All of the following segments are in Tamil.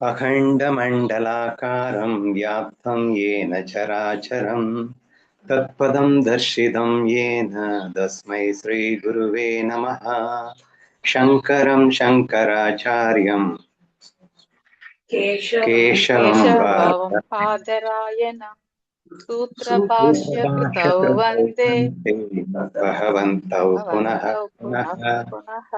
अखण्डमण्डलाकारं व्याप्तं येन चराचरं तत्पदं दर्शितं येन तस्मै श्रीगुरुवे नमः। शङ्करं शङ्कराचार्यं केशवं केशवं पादरायणं सूत्रभाष्यकृतौ वन्दे भगवन्तौ पुनः भवन्तौ पुनः। पुनः।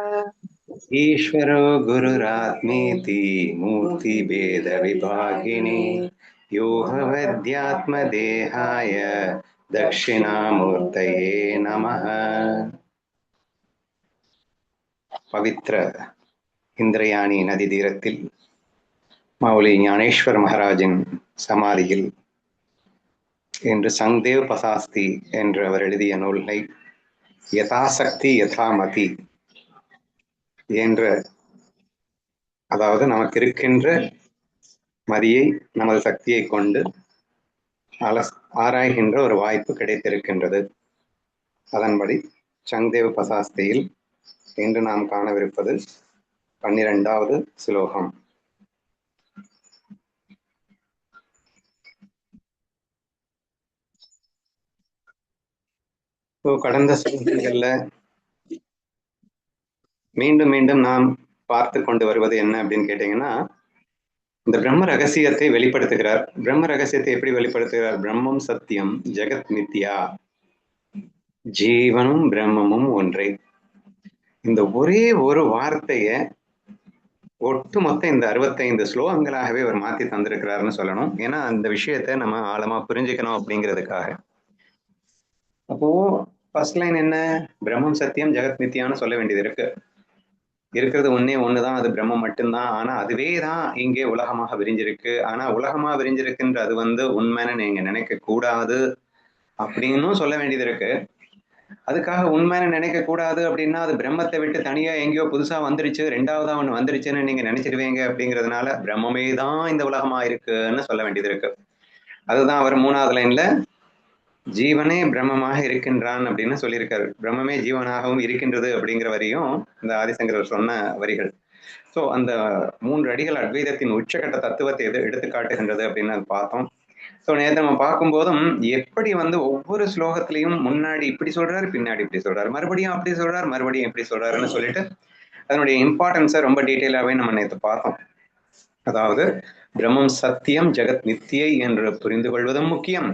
ईश्वरो गुरुरात्मेति मूर्तिभेदविभागिने योगवद्यात्मदेहाय दक्षिणामूर्तये नमः। பவித்ர இந்திரயாணி நதி தீரத்தில் மௌலி ஞானேஸ்வர் மகாராஜின் சமாதியில் இன்று சங்தேவ் பசாஸ்தி என்று அவர் எழுதிய நூலை யதாசக்தி யதாமதி என்ற, அதாவது நமக்கு இருக்கின்ற மதியை நமது சக்தியை கொண்டு ஆராய்கின்ற ஒரு வாய்ப்பு கிடைத்திருக்கின்றது. அதன்படி சங்தேவ் பசாஸ்தியில் இன்று நாம் காணவிருப்பது 12வது ஸ்லோகம். கடந்த ஸ்லோகங்கள்ல மீண்டும் மீண்டும் நாம் பார்த்து கொண்டு வருவது என்ன அப்படின்னு கேட்டீங்கன்னா, இந்த பிரம்ம ரகசியத்தை வெளிப்படுத்துகிறார். பிரம்ம ரகசியத்தை எப்படி வெளிப்படுத்துகிறார்? பிரம்மம் சத்தியம், ஜெகத் மித்யா, ஜீவனும் பிரம்மமும் ஒன்றே. இந்த ஒரே ஒரு வார்த்தைய ஒட்டுமொத்த இந்த 65 ஸ்லோகங்களாகவே அவர் மாத்தி தந்திருக்கிறாருன்னு சொல்லணும். ஏன்னா அந்த விஷயத்த நம்ம ஆழமா புரிஞ்சுக்கணும் அப்படிங்கிறதுக்காக. அப்போ ஃபர்ஸ்ட் லைன் என்ன? பிரம்மம் சத்தியம் ஜெகத் மித்யான்னு சொல்ல வேண்டியது இருக்கு. இருக்கிறது ஒன்னே ஒண்ணுதான், அது பிரம்மம் மட்டும்தான். ஆனா அதுவே தான் இங்கே உலகமாக விரிஞ்சிருக்கு. ஆனா உலகமா விரிஞ்சிருக்குன்ற அது உண்மைன்னு நீங்க நினைக்க கூடாது அப்படின்னும் சொல்ல வேண்டியது இருக்கு. அதுக்காக உண்மைன்னு நினைக்க கூடாது அப்படின்னா அது பிரம்மத்தை விட்டு தனியா எங்கேயோ புதுசா வந்துருச்சு, ரெண்டாவதா ஒண்ணு வந்துருச்சுன்னு நீங்க நினைச்சிருவீங்க. அப்படிங்கிறதுனால பிரம்மமே தான் இந்த உலகமா இருக்குன்னு சொல்ல வேண்டியது இருக்கு. அதுதான் அவர் 3வது லைன்ல ஜீவனே பிரம்மமாக இருக்கின்றான் அப்படின்னு சொல்லியிருக்காரு. பிரம்மமே ஜீவனாகவும் இருக்கின்றது அப்படிங்கிற வரையும் இந்த ஆதிசங்கரர் சொன்ன வரிகள். ஸோ அந்த 3 அடிகள் அத்வைதத்தின் உச்சகட்ட தத்துவத்தை எடுத்து காட்டுகின்றது அப்படின்னு பார்த்தோம். ஸோ நேற்று நம்ம பார்க்கும்போதும் எப்படி ஒவ்வொரு ஸ்லோகத்திலையும் முன்னாடி இப்படி சொல்றாரு, பின்னாடி இப்படி சொல்றாரு, மறுபடியும் அப்படி சொல்றாரு, மறுபடியும் இப்படி சொல்றாருன்னு சொல்லிட்டு அதனுடைய இம்பார்ட்டன்ஸை ரொம்ப டீட்டெயிலாகவே நம்ம நேற்று பார்த்தோம். அதாவது பிரம்மம் சத்தியம் ஜெகத் நித்தியை என்று புரிந்து கொள்வதும் முக்கியம்.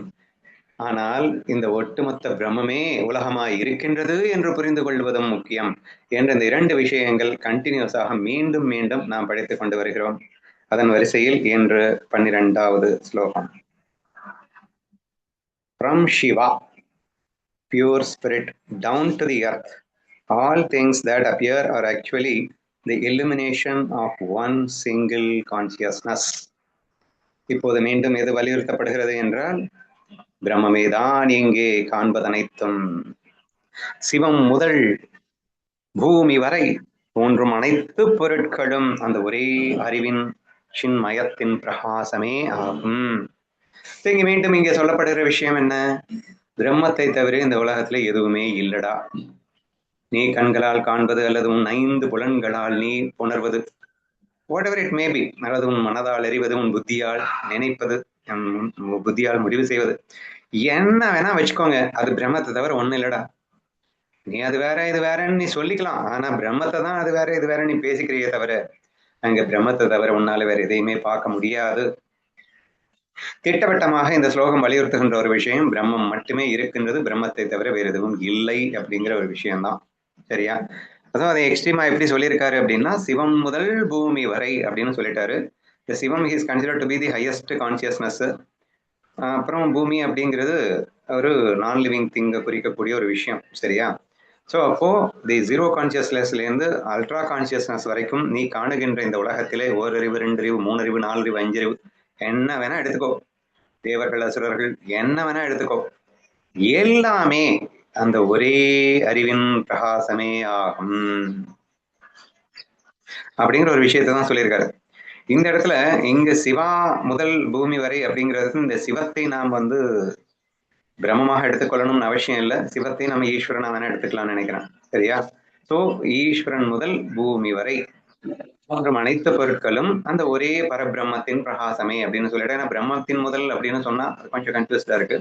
ஆனால் இந்த ஒட்டுமொத்த பிரம்மமே உலகமாய் இருக்கின்றது என்று புரிந்து கொள்வதும் முக்கியம் என்ற இந்த 2 விஷயங்கள் கண்டினியூஸாக மீண்டும் மீண்டும் நாம் படித்துக் கொண்டு வருகிறோம். அதன் வரிசையில் இன்று 12வது ஸ்லோகம். From Shiva, pure spirit, down to the earth, all things that appear are actually the illumination of one single consciousness. இப்போது மீண்டும் எது வலியுறுத்தப்படுகிறது என்றால், பிரம்மமேதான் இங்கே காண்பதனைத்தும். சிவம் முதல் பூமி வரை தோன்றும் அனைத்து பொருட்களும் அந்த ஒரே அறிவின் சின்மயத்தின் பிரகாசமே ஆகும். இங்க மீண்டும் இங்கே சொல்லப்படுகிற விஷயம் என்ன? பிரம்மத்தை தவிர இந்த உலகத்துல எதுவுமே இல்லடா. நீ கண்களால் காண்பது அல்லது உன் 5 புலன்களால் நீ உணர்வது, whatever it may be, அல்லது உன் மனதால் அறிவது, உன் புத்தியால் நினைப்பது, புத்தியால் முடிவு செய்வது, என்ன வேணா வச்சுக்கோங்க, அது பிரம்மத்தை தவிர ஒண்ணு இல்லடா. நீ அது வேற இது வேறன்னு நீ சொல்லிக்கலாம். ஆனா பிரம்மத்தை தான் அது வேற இது வேற நீ பேசிக்கிறியே தவிர அங்க பிரம்மத்தை தவிர உன்னால வேற எதையுமே பார்க்க முடியாது. திட்டவட்டமாக இந்த ஸ்லோகம் வலியுறுத்துகின்ற ஒரு விஷயம், பிரம்மம் மட்டுமே இருக்கின்றது, பிரம்மத்தை தவிர வேறு எதுவும் இல்லை அப்படிங்கிற ஒரு விஷயம்தான். சரியா? அதாவது அதை எக்ஸ்ட்ரீமா எப்படி சொல்லியிருக்காரு அப்படின்னா, சிவம் முதல் பூமி வரை அப்படின்னு சொல்லிட்டாரு. இந்த Shivam is considered to be the highest consciousness. அப்புறம் பூமி அப்படிங்கிறது ஒரு நான் லிவிங் திங்கை குறிக்கக்கூடிய ஒரு விஷயம். சரியா? ஸோ அப்போ தி ஜீரோ கான்சியஸ்னஸ்லேருந்து அல்ட்ரா கான்சியஸ்னஸ் வரைக்கும் நீ காணுகின்ற இந்த உலகத்திலே ஓரறிவு, 2 அறிவு, 3 அறிவு, 4 அறிவு, 5 அறிவு, என்ன வேணா எடுத்துக்கோ, தேவர்கள் அசுரர்கள் என்ன வேணா எடுத்துக்கோ, எல்லாமே அந்த ஒரே அறிவின் பிரகாசமே ஆகும் அப்படிங்கிற ஒரு விஷயத்தை தான் சொல்லியிருக்காரு. இந்த இடத்துல இங்க சிவா முதல் பூமி வரை அப்படிங்கிறது, இந்த சிவத்தை நாம் பிரம்மமாக எடுத்துக்கொள்ளணும்னு அவசியம் இல்லை. சிவத்தை நம்ம ஈஸ்வரனா வேணா எடுத்துக்கலாம்னு நினைக்கிறேன். சரியா? ஸோ ஈஸ்வரன் முதல் பூமி வரை மற்றும் அனைத்து பொருட்களும் அந்த ஒரே பரபிரம்மத்தின் பிரகாசமே அப்படின்னு சொல்லிட்டு, ஏன்னா பிரம்மத்தின் முதல் அப்படின்னு சொன்னா கொஞ்சம் கன்ஃபியூஸ்டா இருக்கு.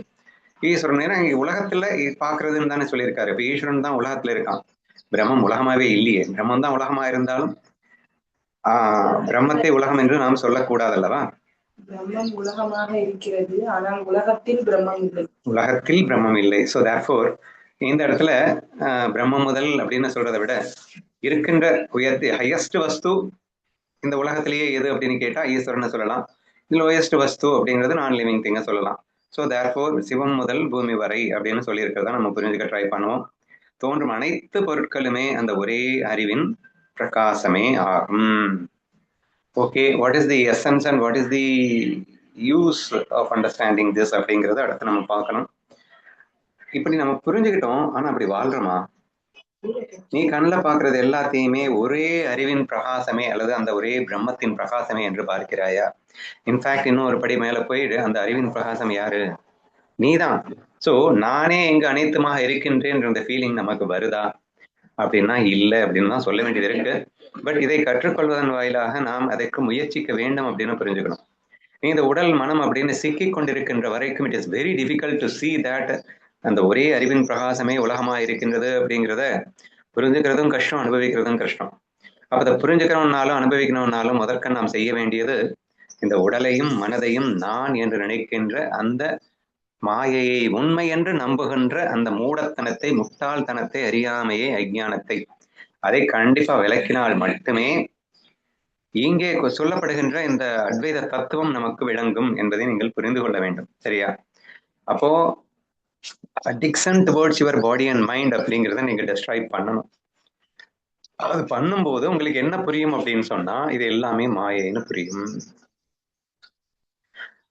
ஈஸ்வரன் ஏன்னா இங்க உலகத்துல பாக்குறதுன்னு தானே சொல்லியிருக்காரு. இப்ப ஈஸ்வரன் தான் உலகத்துல இருக்கான். பிரம்மம் உலகமாவே இல்லையே. பிரம்மம் தான் உலகமா இருந்தாலும் பிரம்மத்தை உலகம் என்று நாம் சொல்லக்கூடாது அல்லவா? பிரம்மம் உலகமாக இருக்கிறது, ஆனால் உலகத்தில் பிரம்மம் இல்லை. உலகத்தில் பிரம்மம் இல்லை. ஸோ தேர்ஃபோர் இந்த இடத்துல பிரம்மம் முதல் அப்படின்னு சொல்றதை விட இருக்கின்ற உயர்த்தி ஹையஸ்ட் வஸ்து இந்த உலகத்திலேயே எது அப்படின்னு கேட்டா ஈஸ்வரன் சொல்லலாம். லோயஸ்ட் வஸ்து அப்படிங்கிறது நான் லிவிங் திங்க சொல்லலாம். ஸோ தேர்ஃபோர் சிவம் முதல் பூமி வரை அப்படின்னு சொல்லி இருக்கிறதா நம்ம புரிஞ்சுக்க ட்ரை பண்ணுவோம். தோன்றும் அனைத்து பொருட்களுமே அந்த ஒரே அறிவின் பிரகாசமே ஆகும். Okay, what is the essence and what is the use of understanding this அப்படிங்கிறத அடுத்து நம்ம பார்க்கணும். இப்படி நம்ம புரிஞ்சுக்கிட்டோம், ஆனா அப்படி வாழ்றோமா? நீ கண்ணில் பார்க்கறது எல்லாத்தையுமே ஒரே அறிவின் பிரகாசமே அல்லது அந்த ஒரே பிரம்மத்தின் பிரகாசமே என்று பார்க்கிறாயா? இன்ஃபேக்ட் இன்னும் ஒரு படி மேல போயிடு, அந்த அறிவின் பிரகாசம் யாரு? நீதான். சோ நானே எங்க அனைத்துமாக இருக்கின்றேன் என்ற ஃபீலிங் நமக்கு வருதா அப்படின்னா இல்லை அப்படின்னு தான் சொல்ல வேண்டியது இருக்கு. பட் இதை கற்றுக்கொள்வதன் வாயிலாக நாம் அதற்கு முயற்சிக்க வேண்டும் அப்படின்னு புரிஞ்சுக்கணும். நீ இந்த உடல் மனம் அப்படின்னு சிக்கி கொண்டிருக்கின்ற வரைக்கும் it is very difficult to see that அந்த ஒரே அறிவின் பிரகாசமே உலகமா இருக்கின்றது அப்படிங்கிறத புரிஞ்சுக்கிறதும் கஷ்டம், அனுபவிக்கிறதும் கஷ்டம். அப்ப அதை புரிஞ்சுக்கிறவனாலும் அனுபவிக்கணும்னாலும் முதற்க நாம் செய்ய வேண்டியது இந்த உடலையும் மனதையும் நான் என்று நினைக்கின்ற அந்த மாயையை உண்மை என்று நம்புகின்ற அந்த மூடத்தனத்தை, முட்டாள்தனத்தை, அறியாமையை, அஞ்ஞானத்தை அதை கண்டிப்பா விளக்கினால் மட்டுமே இங்கே சொல்லப்படுகின்ற இந்த அத்வைத தத்துவம் நமக்கு விளங்கும் என்பதை நீங்கள் புரிந்து கொள்ள வேண்டும். சரியா? அப்போ addiction towards your body and mind அப்படிங்கிறத நீங்க டெஸ்ட்ராய் பண்ணணும். அது பண்ணும்போது உங்களுக்கு என்ன புரியும் அப்படின்னு சொன்னா இது எல்லாமே மாயைன்னு புரியும்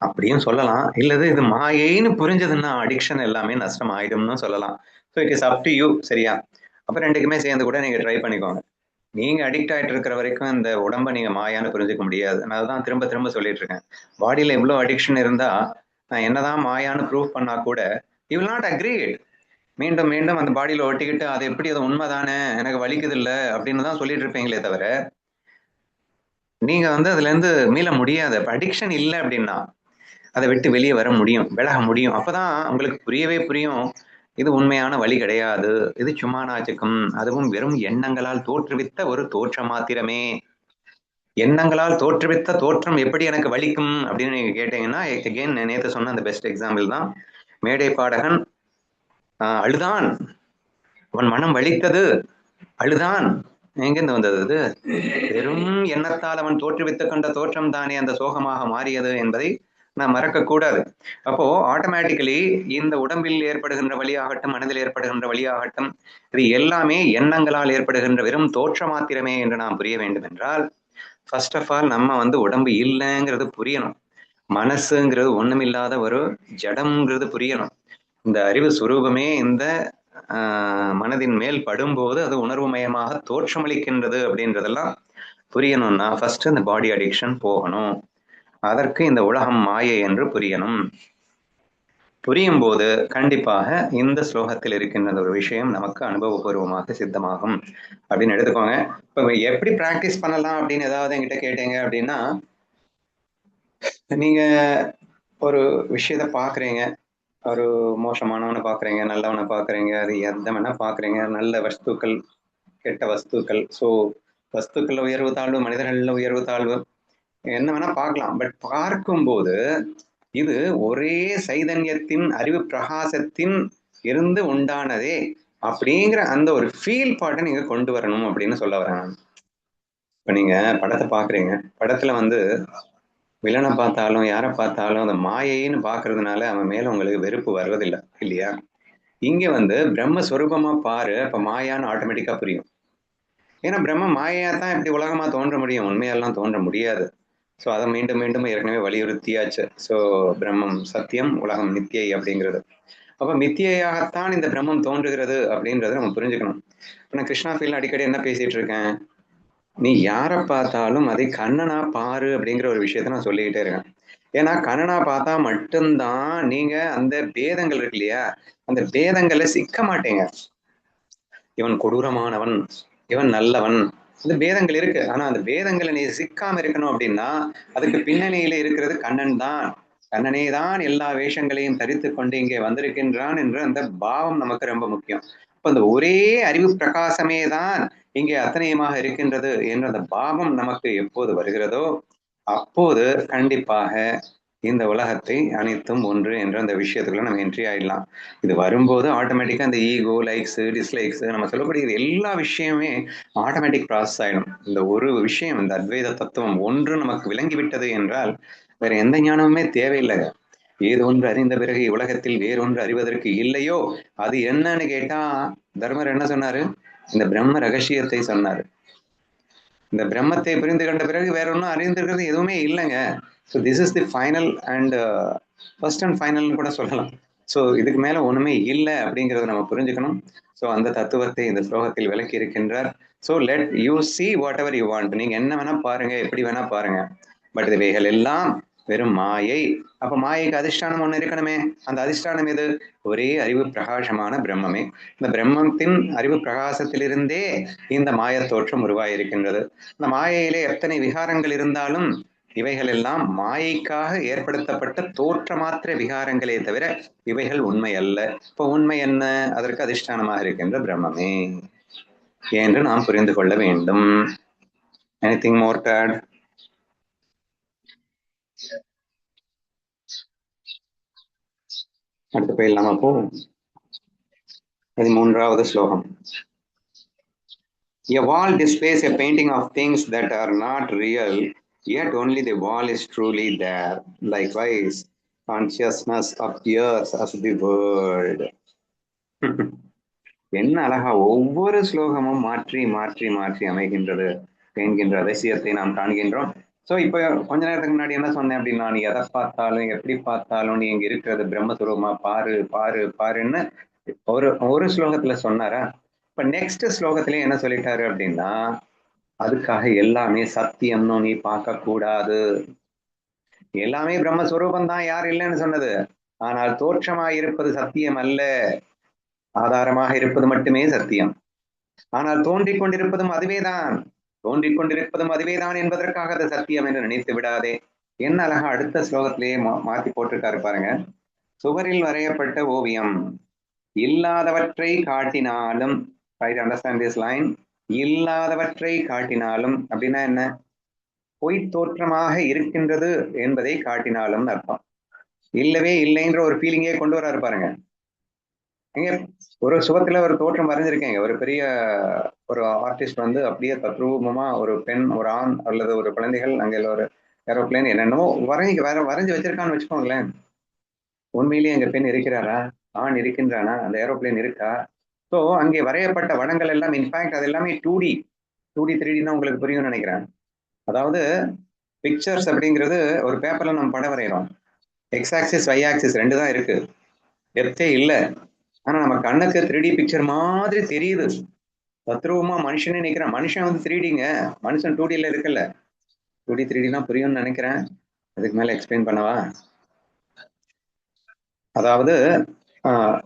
அப்படியும் சொல்லலாம். இல்லது இது மாயைன்னு புரிஞ்சதுன்னா அடிக்ஷன் எல்லாமே நஷ்டம் ஆயிடும்னு சொல்லலாம். So it is up to you. சரியா? அப்ப ரெண்டுக்குமே சேர்ந்து கூட நீங்க ட்ரை பண்ணிக்கோங்க. நீங்க அடிக்ட் ஆயிட்டு இருக்கிற வரைக்கும் இந்த உடம்ப நீங்க மாயான்னு புரிஞ்சுக்க முடியாது. நான் அதுதான் திரும்ப திரும்ப சொல்லிட்டு இருக்கேன். பாடியில எவ்வளவு அடிக்ஷன் இருந்தா நான் என்னதான் மாயான்னு ப்ரூவ் பண்ணா கூட யூ வில் நாட் அக்ரி. மீண்டும் மீண்டும் அந்த பாடியில ஒட்டிக்கிட்டு அது எப்படி அது உண்மைதானே, எனக்கு வலிக்குது இல்லை அப்படின்னு தான் சொல்லிட்டு இருப்பீங்களே தவிர நீங்க அதுல இருந்து மீள முடியாது. அடிக்ஷன் இல்லை அப்படின்னா அதை விட்டு வெளியே வர முடியும், விலக முடியும். அப்பதான் உங்களுக்கு புரியவே புரியும் இது உண்மையான வழி கிடையாது, இது சும்மா நாச்சுக்கும், அதுவும் வெறும் எண்ணங்களால் தோற்றுவித்த ஒரு தோற்றம் மாத்திரமே. எண்ணங்களால் தோற்றுவித்த தோற்றம் எப்படி எனக்கு வலிக்கும் அப்படின்னு நீங்க கேட்டீங்கன்னா எகெயின் நேற்று சொன்ன அந்த பெஸ்ட் எக்ஸாம்பிள் தான். மேடை பாடகன் அழுதான், அவன் மனம் வலித்தது, அழுதான். எங்கிருந்து வந்தது? அது வெறும் எண்ணத்தால் அவன் தோற்றுவித்து கொண்ட தோற்றம் தானே அந்த சோகமாக மாறியது என்பதை நான் மறக்க கூடாது. அப்போ ஆட்டோமேட்டிக்கலி இந்த உடம்பில் ஏற்படுகின்ற வழியாகட்டும், மனதில் ஏற்படுகின்ற வழியாகட்டும், இது எல்லாமே எண்ணங்களால் ஏற்படுகின்ற வெறும் தோற்றம் மாத்திரமே என்று நாம் புரிய வேண்டும் என்றால் ஃபர்ஸ்ட் ஆஃப் ஆல் நம்ம உடம்பு இல்லைங்கிறது புரியணும். மனசுங்கிறது ஒண்ணுமில்லாத ஒரு ஜடம்ங்கிறது புரியணும். இந்த அறிவு சுரூபமே இந்த மனதின் மேல் படும்போது அது உணர்வுமயமாக தோற்றமளிக்கின்றது அப்படின்றதெல்லாம் புரியணும்னா ஃபர்ஸ்ட் இந்த பாடி அடிக்ஷன் போகணும். அதற்கு இந்த உலகம் மாயை என்று புரியணும். புரியும் போது கண்டிப்பாக இந்த ஸ்லோகத்தில் இருக்கின்ற ஒரு விஷயம் நமக்கு அனுபவபூர்வமாக சித்தமாகும் அப்படின்னு எடுத்துக்கோங்க. இப்ப எப்படி பிராக்டிஸ் பண்ணலாம் அப்படின்னு ஏதாவது என்கிட்ட கேட்டீங்க அப்படின்னா, நீங்க ஒரு விஷயத்த பாக்குறீங்க, ஒரு மோசமானவனை பாக்குறீங்க, நல்லவனை பாக்குறீங்க, அது எந்த வேணா பாக்குறீங்க, நல்ல வஸ்துக்கள், கெட்ட வஸ்துக்கள். ஸோ வஸ்துக்கள்ல உயர்வு தாழ்வு, மனிதர்கள்ல உயர்வு தாழ்வு என்ன வேணா பார்க்கலாம். பட் பார்க்கும்போது இது ஒரே சைதன்யத்தின் அறிவு பிரகாசத்தின் இருந்து உண்டானதே அப்படிங்கிற அந்த ஒரு ஃபீல் பாட்டை நீங்க கொண்டு வரணும் அப்படின்னு சொல்ல வரேன். இப்ப நீங்க படத்தை பாக்குறீங்க, படத்துல வில்லனை பார்த்தாலும் யாரை பார்த்தாலும் அந்த மாயைன்னு பாக்குறதுனால அவன் மேல உங்களுக்கு வெறுப்பு வர்றதில்லை இல்லையா? இங்க பிரம்மஸ்வரூபமா பாரு, அப்ப மாயான்னு ஆட்டோமேட்டிக்கா புரியும். ஏன்னா பிரம்ம மாயா தான் இப்படி உலகமா தோன்ற முடியும், உண்மையெல்லாம் தோன்ற முடியாது. ஸோ அதை மீண்டும் மீண்டும் ஏற்கனவே வலியுறுத்தியாச்சு. ஸோ பிரம்மம் சத்தியம், உலகம் மித்தியை அப்படிங்கிறது. அப்போ மித்தியாகத்தான் இந்த பிரம்மம் தோன்றுகிறது அப்படின்றத நம்ம புரிஞ்சுக்கணும். நான் கிருஷ்ணா ஃபீல்ட் அடிக்கடி என்ன பேசிட்டு இருக்கேன், நீ யாரை பார்த்தாலும் அதை கண்ணனா பாரு அப்படிங்கிற ஒரு விஷயத்த நான் சொல்லிக்கிட்டே இருக்கேன். ஏன்னா கண்ணனா பார்த்தா மட்டும்தான் நீங்க அந்த பேதங்கள் இருக்கு இல்லையா, அந்த பேதங்களை சிக்க மாட்டேங்க. இவன் கொடூரமானவன், இவன் நல்லவன், அது பேதங்கள் இருக்கு. ஆனா அந்த பேதங்களை நீ சிக்காம இருக்கணும் அப்படின்னா அதுக்கு பின்னணியில இருக்கிறது கண்ணன் தான். கண்ணனே தான் எல்லா வேஷங்களையும் தரித்து கொண்டு இங்கே வந்திருக்கின்றான் என்ற அந்த பாவம் நமக்கு ரொம்ப முக்கியம். இப்ப அந்த ஒரே அறிவு பிரகாசமே தான் இங்கே அத்தனையுமாக இருக்கின்றது என்ற அந்த பாவம் நமக்கு எப்போது வருகிறதோ அப்போது கண்டிப்பாக இந்த உலகத்தை அனைத்தும் ஒன்று என்ற அந்த விஷயத்துக்குள்ள நம்ம என்ட்ரி ஆயிடலாம். இது வரும்போது ஆட்டோமேட்டிக்கா இந்த ஈகோ, லைக்ஸ், டிஸ்லைக்ஸ் நம்ம சொல்லக்கூடிய எல்லா விஷயமே ஆட்டோமேட்டிக் ப்ராசஸ் ஆயிடும். இந்த ஒரு விஷயம், இந்த அத்வைத தத்துவம் ஒன்று நமக்கு விளங்கிவிட்டது என்றால் வேற எந்த ஞானமுமே தேவையில்லைங்க. ஏதொன்று அறிந்த பிறகு உலகத்தில் வேறொன்று அறிவதற்கு இல்லையோ அது என்னன்னு கேட்டா தர்மர் என்ன சொன்னாரு? இந்த பிரம்ம ரகசியத்தை சொன்னாரு. இந்த பிரம்மத்தை புரிந்து கொண்ட பிறகு வேற ஒன்றும் அறிந்திருக்கிறது எதுவுமே இல்லைங்க. So this is the final and first and ஃபைனல்னு கூட சொல்லலாம். ஸோ இதுக்கு மேல ஒண்ணுமே இல்லை அப்படிங்கிறத நம்ம புரிஞ்சுக்கணும். ஸோ அந்த தத்துவத்தை இந்த ஸ்லோகத்தில் விளக்கி இருக்கின்றார். So let you see what ever you want. நீங்க என்ன வேணா பாருங்க, எப்படி வேணா பாருங்க. பட் இவைகள் எல்லாம் வெறும் மாயை. அப்ப மாயைக்கு அதிஷ்டானம் ஒண்ணு இருக்கணுமே. அந்த அதிஷ்டானம் எது? ஒரே அறிவு பிரகாசமான பிரம்மமே. இந்த பிரம்மத்தின் அறிவு பிரகாசத்திலிருந்தே இந்த மாய தோற்றம் உருவாயிருக்கின்றது. இந்த மாயையிலே எத்தனை விகாரங்கள் இருந்தாலும் இவைகள் எல்லாம் மாயைக்காக ஏற்படுத்தப்பட்ட தோற்றமாத்திர விகாரங்களே தவிர இவைகள் உண்மை அல்ல. இப்ப உண்மை என்ன? அதற்கு அதிஷ்டானமாக இருக்கின்ற பிரம்மமே என்று நாம் புரிந்து கொள்ள வேண்டும். Anything more to add? அடுத்து போயிடலாமா? அப்போ 13வது ஸ்லோகம். A wall displays a painting of things that are not real, yet only the wall is truly there. Likewise, consciousness appears as the world. என்ன அழகா ஒவ்வொரு ஸ்லோகமும் மாற்றி மாற்றி மாற்றி அமைகின்றது என்கின்ற அதிசயத்தை நாம் காண்கின்றோம். ஸோ இப்போ கொஞ்ச நேரத்துக்கு முன்னாடி என்ன சொன்னேன் அப்படின்னா, நீ எதை பார்த்தாலும் எப்படி பார்த்தாலும் நீ இங்க இருக்கிறது பிரம்மஸ்வரூபமா பாரு பாரு பாருன்னு ஒரு ஸ்லோகத்துல சொன்னாரா? இப்ப நெக்ஸ்ட் ஸ்லோகத்திலே என்ன சொல்லிட்டாரு அப்படின்னா, அதுக்காக எல்லாமே சத்தியம்னு நீ பார்க்க கூடாது. எல்லாமே பிரம்மஸ்வரூபம் தான், யார் இல்லைன்னு சொன்னது? ஆனால் தோற்றமாக இருப்பது சத்தியம் அல்ல, ஆதாரமாக இருப்பது மட்டுமே சத்தியம். ஆனால் தோன்றிக் கொண்டிருப்பதும் அதுவேதான், தோன்றிக் கொண்டிருப்பதும் அதுவேதான் என்பதற்காக அது சத்தியம் என்று நினைத்து விடாதே. என்ன அழகா அடுத்த ஸ்லோகத்திலேயே மாத்தி போட்டிருக்காரு பாருங்க. சுவரில் வரையப்பட்ட ஓவியம் இல்லாதவற்றை காட்டினாலும், try to understand this line, இல்லாதவற்றை காட்டினாலும் அப்படின்னா என்ன? பொய் தோற்றமாக இருக்கின்றது என்பதை காட்டினாலும் அர்த்தம். இல்லவே இல்லைன்ற ஒரு ஃபீலிங்கே கொண்டு வராரு பாருங்க. இங்க ஒரு சுவத்துல ஒரு தோற்றம் வரைஞ்சிருக்கேங்க. ஒரு பெரிய ஒரு ஆர்டிஸ்ட் வந்து அப்படியே தத்ரூபமா ஒரு பெண், ஒரு ஆண் அல்லது ஒரு குழந்தைகள், அங்கே ஒரு ஏரோப்ளேன் என்னென்னமோ வரைஞ்சு வச்சிருக்கான்னு வச்சுக்கோங்களேன். உண்மையிலேயே அங்க பெண் இருக்கிறாரா? ஆண் இருக்கின்றானா? அந்த ஏரோப்ளேன் இருக்கா? ஸோ அங்கே வரையப்பட்ட வடங்கள் எல்லாம் இன்ஃபேக்ட் அது எல்லாமே 2D 3D தான் உங்களுக்கு புரியும்னு நினைக்கிறேன். அதாவது பிக்சர்ஸ் அப்படிங்கிறது ஒரு பேப்பர்ல நம்ம படம் வரைகிறோம். எக்ஸ் ஆக்சிஸ் ஒய் ஆக்சிஸ் ரெண்டு தான் இருக்கு, டெப்த்தே இல்லை. ஆனா நம்ம கண்ணுக்கு 3D பிக்சர் மாதிரி தெரியுது. தத்ரூபமா மனுஷனே நினைக்கிறேன். மனுஷன் வந்து 3Dங்க, மனுஷன் 2Dல இருக்குல்ல. 2D 3D தான் புரியும்னு நினைக்கிறேன். அதுக்கு மேல எக்ஸ்பிளைன் பண்ணவா? அதாவது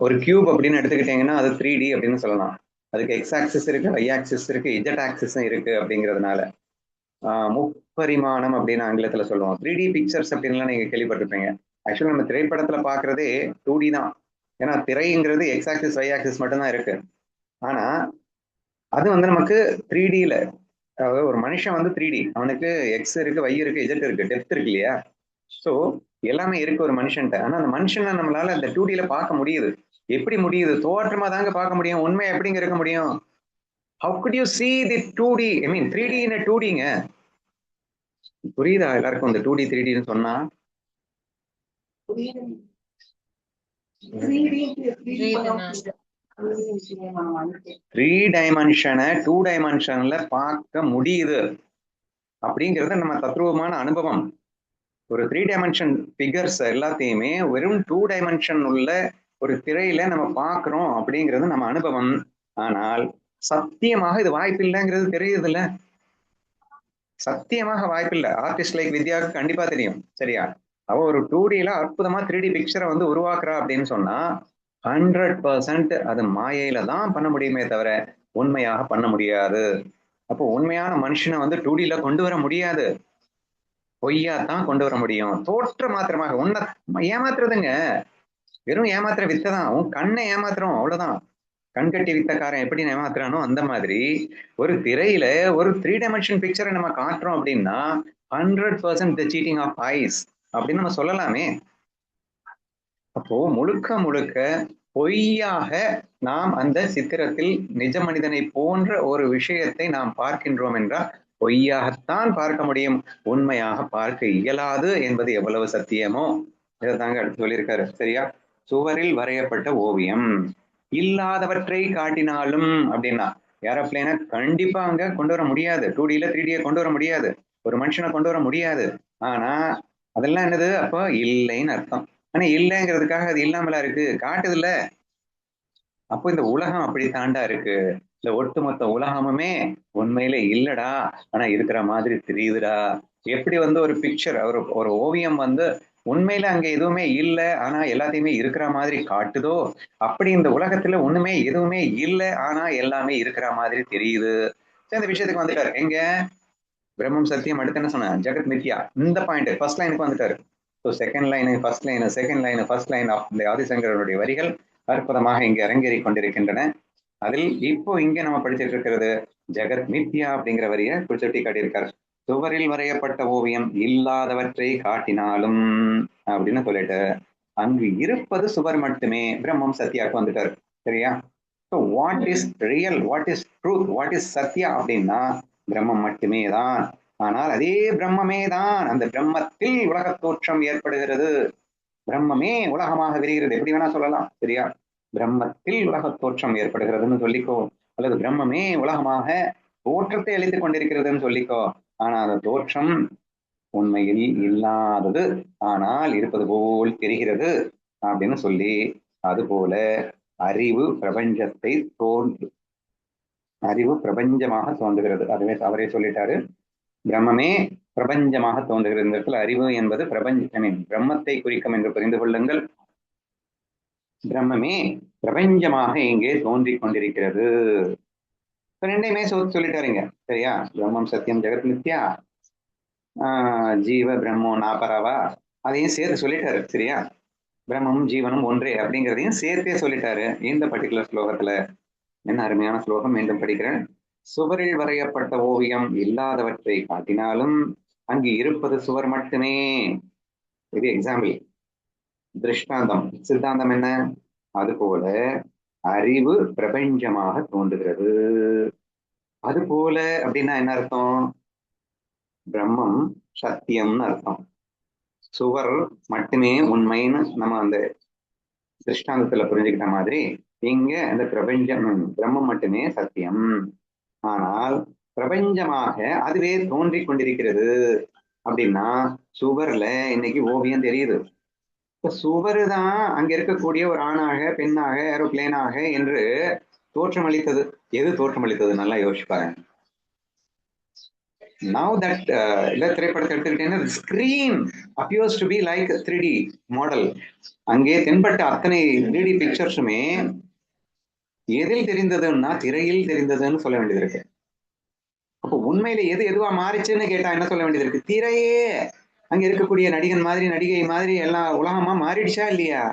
ஒரு கியூப் அப்படின்னு எடுத்துக்கிட்டீங்கன்னா அது 3D அப்படின்னு சொல்லலாம். அதுக்கு எக்ஸ் ஆக்சிஸ் இருக்கு, ஒய் ஆக்சிஸ் இருக்கு, இஜெட் ஆக்சிஸும் இருக்கு. அப்படிங்கிறதுனால முப்பரிமாணம் அப்படின்னு ஆங்கிலத்துல சொல்லுவோம். 3D பிக்சர்ஸ் அப்படின்லாம் நீங்க கேள்விப்பட்டிருப்பீங்க. ஆக்சுவலி நம்ம திரைப்படத்துல பாக்குறதே 2D தான். ஏன்னா திரைங்கிறது எக்ஸ் ஆக்சிஸ் ஒய் ஆக்சிஸ் மட்டும்தான் இருக்கு. ஆனா அது வந்து நமக்கு 3Dல, அதாவது ஒரு மனுஷன் வந்து 3D, அவனுக்கு எக்ஸ் இருக்கு, ஒய் இருக்கு, இஜெட் இருக்கு, டெப்த் இருக்கு இல்லையா? ஸோ எல்லாமே இருக்கு ஒரு மனுஷன்ட்ட. ஆனா அந்த மனுஷனை நம்மளால அந்த 2Dல பார்க்க முடியுது. எப்படி முடியுது? தோற்றமா தாங்க பார்க்க முடியும். உண்மை எப்படிங்க இருக்க முடியும்? How could you see the 2D? I mean 3D in a 2Dங்க. புரியுதா எல்லாருக்கும் இந்த 2D 3Dன்னு சொன்னா? த்ரீ டைமென்ஷனை 2 டைமென்ஷன்ல பார்க்க முடியுது அப்படிங்கிறது நம்ம தத்ரூபமான அனுபவம். ஒரு 3 டைமென்ஷன் பிகர்ஸ் எல்லாத்தையுமே வெறும் 2 டைமென்ஷன் உள்ள ஒரு திரையில நம்ம பார்க்கிறோம் அப்படிங்கிறது நம்ம அனுபவம். ஆனால் சத்தியமாக இது வாய்ப்பு இல்லைங்கிறது தெரியுது இல்ல? சத்தியமாக வாய்ப்பில்லை. ஆர்டிஸ்ட் லைக் வித்யாவுக்கு கண்டிப்பா தெரியும், சரியா? அவ ஒரு 2Dல அற்புதமா 3D பிக்சரை வந்து உருவாக்குறா அப்படின்னு சொன்னா 100% அது மாயையில தான் பண்ண முடியுமே தவிர உண்மையாக பண்ண முடியாது. அப்போ உண்மையான மனுஷனை வந்து 2Dல கொண்டு வர முடியாது, பொய்யா தான் கொண்டு வர முடியும். தோற்ற மாத்திரமாக உன்னை ஏமாத்துறதுங்க, வெறும் ஏமாத்துற வித்தை தான். உன் கண்ணை ஏமாத்துறோம், அவ்வளவுதான். கண்கட்டி வித்தக்காரன் எப்படி ஏமாத்துறானோ அந்த மாதிரி ஒரு திரையில ஒரு 3 டைமென்ஷன் பிக்சரை நம்ம காட்டுறோம் அப்படின்னா 100% த சீட்டிங் ஆஃப் ஐஸ் அப்படின்னு நம்ம சொல்லலாமே. அப்போ முழுக்க முழுக்க பொய்யாக நாம் அந்த சித்திரத்தில் நிஜ மனிதனை போன்ற ஒரு விஷயத்தை நாம் பார்க்கின்றோம் என்றால் பொய்யாகத்தான் பார்க்க முடியும், உண்மையாக பார்க்க இயலாது என்பது எவ்வளவு சத்தியமோ இதை தாங்க அடுத்து சொல்லியிருக்காரு. சரியா? சுவரில் வரையப்பட்ட ஓவியம் இல்லாதவற்றை காட்டினாலும் அப்படின்னா ஏரோப்ளேனை கண்டிப்பா அங்க கொண்டு வர முடியாது, 2Dல 3Dயை கொண்டு வர முடியாது, ஒரு மனுஷனை கொண்டு வர முடியாது. ஆனா அதெல்லாம் என்னது, அப்போ இல்லைன்னு அர்த்தம். ஆனா இல்லைங்கிறதுக்காக அது இல்லாமலா இருக்கு, காட்டுதுல்ல. அப்போ இந்த உலகம் அப்படி தாண்டா இருக்கு, இந்த ஒட்டுமொத்த உலகமுமே உண்மையில இல்லடா, ஆனா இருக்கிற மாதிரி தெரியுதுடா. எப்படி வந்து ஒரு பிக்சர், ஒரு ஓவியம் வந்து உண்மையில அங்க எதுவுமே இல்லை ஆனா எல்லாத்தையுமே இருக்கிற மாதிரி காட்டுதோ, அப்படி இந்த உலகத்துல ஒண்ணுமே எதுவுமே இல்லை ஆனா எல்லாமே இருக்கிற மாதிரி தெரியுது. இந்த விஷயத்துக்கு வந்துட்டாரு எங்க, பிரம்மம் சத்தியம், அடுத்து என்ன சொன்ன, ஜெகத் மித்யா. இந்த பாயிண்ட் ஃபர்ஸ்ட் லைனுக்கு வந்துட்டாரு. So second line first line, second line first line of இந்த ஆதிசங்கரனுடைய வரிகள் அற்புதமாக இங்கே அரங்கேறி கொண்டிருக்கின்றன. அதில் இப்போ இங்க நம்ம படிச்சுட்டு இருக்கிறது ஜெகத் மித்யா அப்படிங்கிற வரியை குறிச்சுட்டி காட்டியிருக்காரு. சுவரில் வரையப்பட்ட ஓவியம் இல்லாதவற்றை காட்டினாலும் அப்படின்னு சொல்லிட்டு அங்கு இருப்பது சுவர் மட்டுமே, பிரம்மம் சத்யாவுக்கு வந்துட்டாரு. சரியா? So what is real, what is truth, what is Sathya அப்படின்னா பிரம்மம் மட்டுமே தான். ஆனால் அதே பிரம்மமே தான், அந்த பிரம்மத்தில் உலக தோற்றம் ஏற்படுகிறது, பிரம்மமே உலகமாக விரிகிறது, எப்படி வேணா சொல்லலாம். சரியா? பிரம்மத்தில் உலக தோற்றம் ஏற்படுகிறதுன்னு சொல்லிக்கோ, அல்லது பிரம்மமே உலகமாக தோற்றத்தை அளித்துக் கொண்டிருக்கிறதுன்னு சொல்லிக்கோ. ஆனா அந்த தோற்றம் உண்மையில் இல்லாதது, ஆனால் இருப்பது போல் தெரிகிறது அப்படின்னு சொல்லி, அது போல அறிவு பிரபஞ்சத்தை அறிவு பிரபஞ்சமாக தோன்றுகிறது. அதுவே அவரே சொல்லிட்டாரு, பிரம்மமே பிரபஞ்சமாக தோன்றுகிறது. இந்த இடத்துல அறிவு என்பது பிரம்மத்தை குறிக்கும் என்று புரிந்து கொள்ளுங்கள். பிரம்மமே பிரபஞ்சமாக இங்கே தோன்றிக் கொண்டிருக்கிறது. ரெண்டையுமே சொல்லிட்டாருங்க. சரியா? பிரம்மம் சத்தியம் ஜெகத் மித்யா, ஜீவ பிரம்மோ நாபரவா, அதையும் சேர்த்து சொல்லிட்டாரு. சரியா? பிரம்மமும் ஜீவனும் ஒன்றே அப்படிங்கிறதையும் சேர்த்தே சொல்லிட்டாரு இந்த பர்டிகுலர் ஸ்லோகத்துல. என்ன அருமையான ஸ்லோகம், மீண்டும் படிக்கிறேன். சுவரில் வரையப்பட்ட ஓவியம் இல்லாதவற்றை காட்டினாலும் அங்கு இருப்பது சுவர் மட்டுமே. இது எக்ஸாம்பிள், திருஷ்டாந்தம். சித்தாந்தம் என்ன, அது போல அறிவு பிரபஞ்சமாக தோன்றுகிறது. அது போல அப்படின்னா என்ன அர்த்தம், பிரம்மம் சத்தியம்னு அர்த்தம், சுவர் மட்டுமே உண்மைன்னு நம்ம அந்த திருஷ்டாந்தத்துல புரிஞ்சுக்கிட்ட மாதிரி இங்க அந்த பிரபஞ்சம், பிரம்மம் மட்டுமே சத்தியம், ஆனால் பிரபஞ்சமாக அதுவே தோன்றி கொண்டிருக்கிறது. அப்படின்னா சுவர்ல இன்னைக்கு ஓவியம் தெரியுது, இப்ப சுவரு தான் அங்க இருக்கக்கூடிய ஒரு ஆணாக பெண்ணாக ஏரோப்ளேனாக என்று தோற்றமளித்தது. எது தோற்றமளித்தது, நல்லா யோசிப்பாங்க. Now that திரைப்படத்தை எடுத்துக்கிட்டீங்கன்னா screen appears to be like 3D model. அங்கே தென்பட்ட அத்தனை 3D பிக்சர்ஸுமே எதில் தெரிந்ததுன்னா திரையில் தெரிந்ததுன்னு சொல்ல வேண்டியது இருக்கு. அப்போ உண்மையில எது எதுவா மாறிச்சுன்னு கேட்டா என்ன சொல்ல வேண்டியது இருக்கு, திரையே அங்க இருக்கக்கூடிய நடிகன் மாதிரி நடிகை மாதிரி எல்லாம் உலகமா மாறிடுச்சா இல்லையா?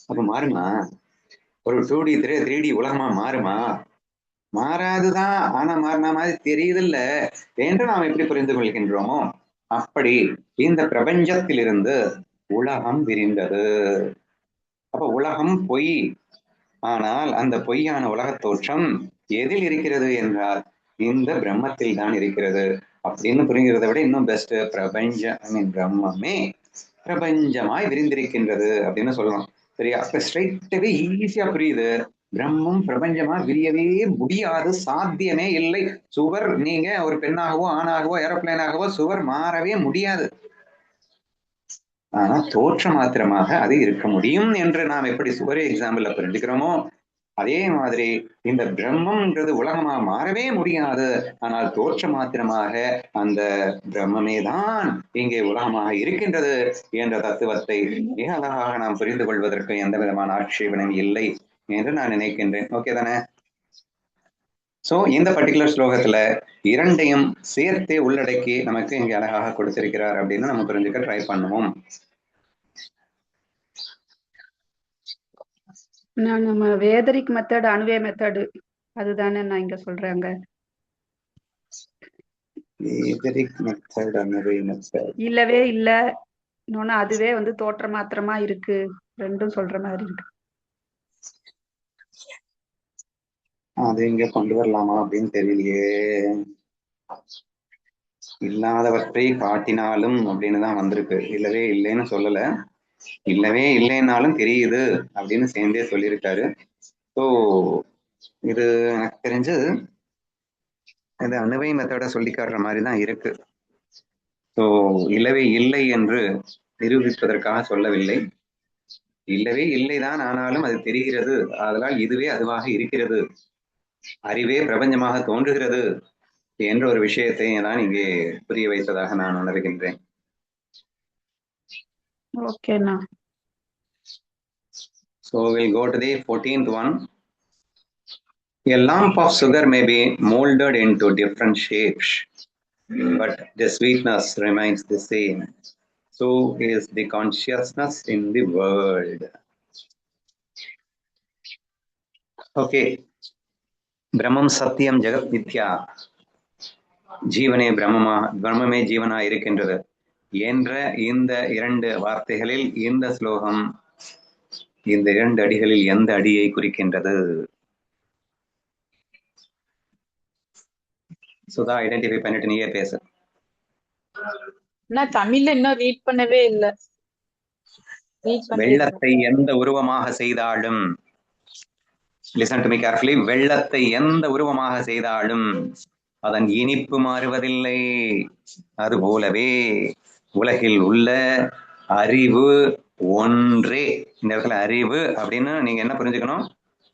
அப்ப மாறுமா? ஒரு 2D 3D உலகமா மாறுமா? மாறாதுதான். ஆனா மாறின மாதிரி தெரியுது இல்ல என்று நாம் எப்படி புரிந்து கொள்கின்றோமோ அப்படி இந்த பிரபஞ்சத்திலிருந்து உலகம் விரிந்தது. அப்ப உலகம் பொய், ஆனால் அந்த பொய்யான உலக தோற்றம் எதில் இருக்கிறது என்றால் இந்த பிரம்மத்தில் தான் இருக்கிறது அப்படின்னு புரிகிறத விட இன்னும் பெஸ்ட், பிரம்மமே பிரபஞ்சமாய் விரிந்திருக்கின்றது அப்படின்னு சொல்லணும். சரியா? அப்ப ஸ்ட்ரைட்டாவே ஈஸியா புரியுது, பிரம்மம் பிரபஞ்சமா விரியவே முடியாது, சாத்தியமே இல்லை. சுவர் நீங்க ஒரு பெண்ணாகவோ ஆணாகவோ ஏரோப்ளேனாகவோ சுவர் மாறவே முடியாது, ஆனா தோற்ற மாத்திரமாக அது இருக்க முடியும் என்று நாம் எப்படி சுவரே எக்ஸாம்பிள்ல புரிஞ்சுக்கிறோமோ அதே மாதிரி இந்த பிரம்மம்ன்றது உலகமா மாறவே முடியாது, ஆனால் தோற்ற மாத்திரமாக அந்த பிரம்மமே தான் இங்கே உலகமாக இருக்கின்றது என்ற தத்துவத்தை மிக அழகாக நாம் புரிந்து கொள்வதற்கு எந்த விதமான ஆட்சேபனும் இல்லை என்று நான் நினைக்கின்றேன். ஓகே தானே? சோ இந்த பர்டிகுலர் ஸ்லோகத்துல இரண்டையும் சேர்த்தே உள்ளடக்கி நமக்கு இங்க அழகாக கொடுத்திருக்கிறார் அப்படின்னு நம்ம புரிஞ்சுக்க ட்ரை பண்ணுவோம். நம்ம வேதரிக் மெத்தட் அணுவே மெத்தடு அதுதானே நான் இங்க சொல்றேங்க. இல்லவே இல்ல இன்னொன்னு அதுவே தோற்ற மாத்திரமா இருக்கு, ரெண்டும் சொல்ற மாதிரி இருக்கு. அது இங்க கொண்டு வரலாமா அப்படின்னு தெரியலையே. இல்லாதவற்றை காட்டினாலும் அப்படின்னு தான் வந்திருக்கு. இல்லவே இல்லைன்னு சொல்லல, இல்லவே இல்லைன்னாலும் தெரியுது அப்படின்னு சேர்ந்தே சொல்லியிருக்காரு. ஸோ இது எனக்கு தெரிஞ்சு இது அணுவை மெத்தட சொல்லி காட்டுற மாதிரி தான் இருக்கு. ஸோ இல்லவே இல்லை என்று நிரூபிப்பதற்காக சொல்லவில்லை, இல்லவே இல்லைதான் ஆனாலும் அது தெரிகிறது, அதனால் இதுவே அதுவாக இருக்கிறது, அறிவே பிரபஞ்சமாக தோன்றுகிறது என்ற ஒரு விஷயத்தை தான் இங்கே புரிய வைத்ததாக நான் உணர்கின்றேன். ஓகேண்ணா. So we'll go to the 14th one. A lump of sugar may be molded into different shapes, but the sweetness remains the same. So is the consciousness in the world. Okay. Brahmam Satyam Jagat Mithya. ஜீவனே பிரம்மமே ஜீவனா இருக்கின்றது என்ற இந்த இரண்டு வார்த்தைகளில் இந்த ஸ்லோகம் இந்த இரண்டு அடிகளில் எந்த அடியை குறிக்கின்றது? சுதா ஐடென்டிஃபை பண்ணிட்டு நீயே பேசு. நான் தமிழ்ல இன்னும் ரீட் பண்ணவே இல்லை. வெள்ளத்தை எந்த உருவமாக செய்தாலும், listen to me carefully, வெள்ளத்தை எந்த உருவமாக செய்தாலும் அதன் இனிப்பு மாறுவதில்லை. அது போலவே உலகில் உள்ள அறிவு ஒன்றே. இந்த இடத்துல அறிவு அப்படின்னு நீங்க என்ன புரிஞ்சுக்கணும்?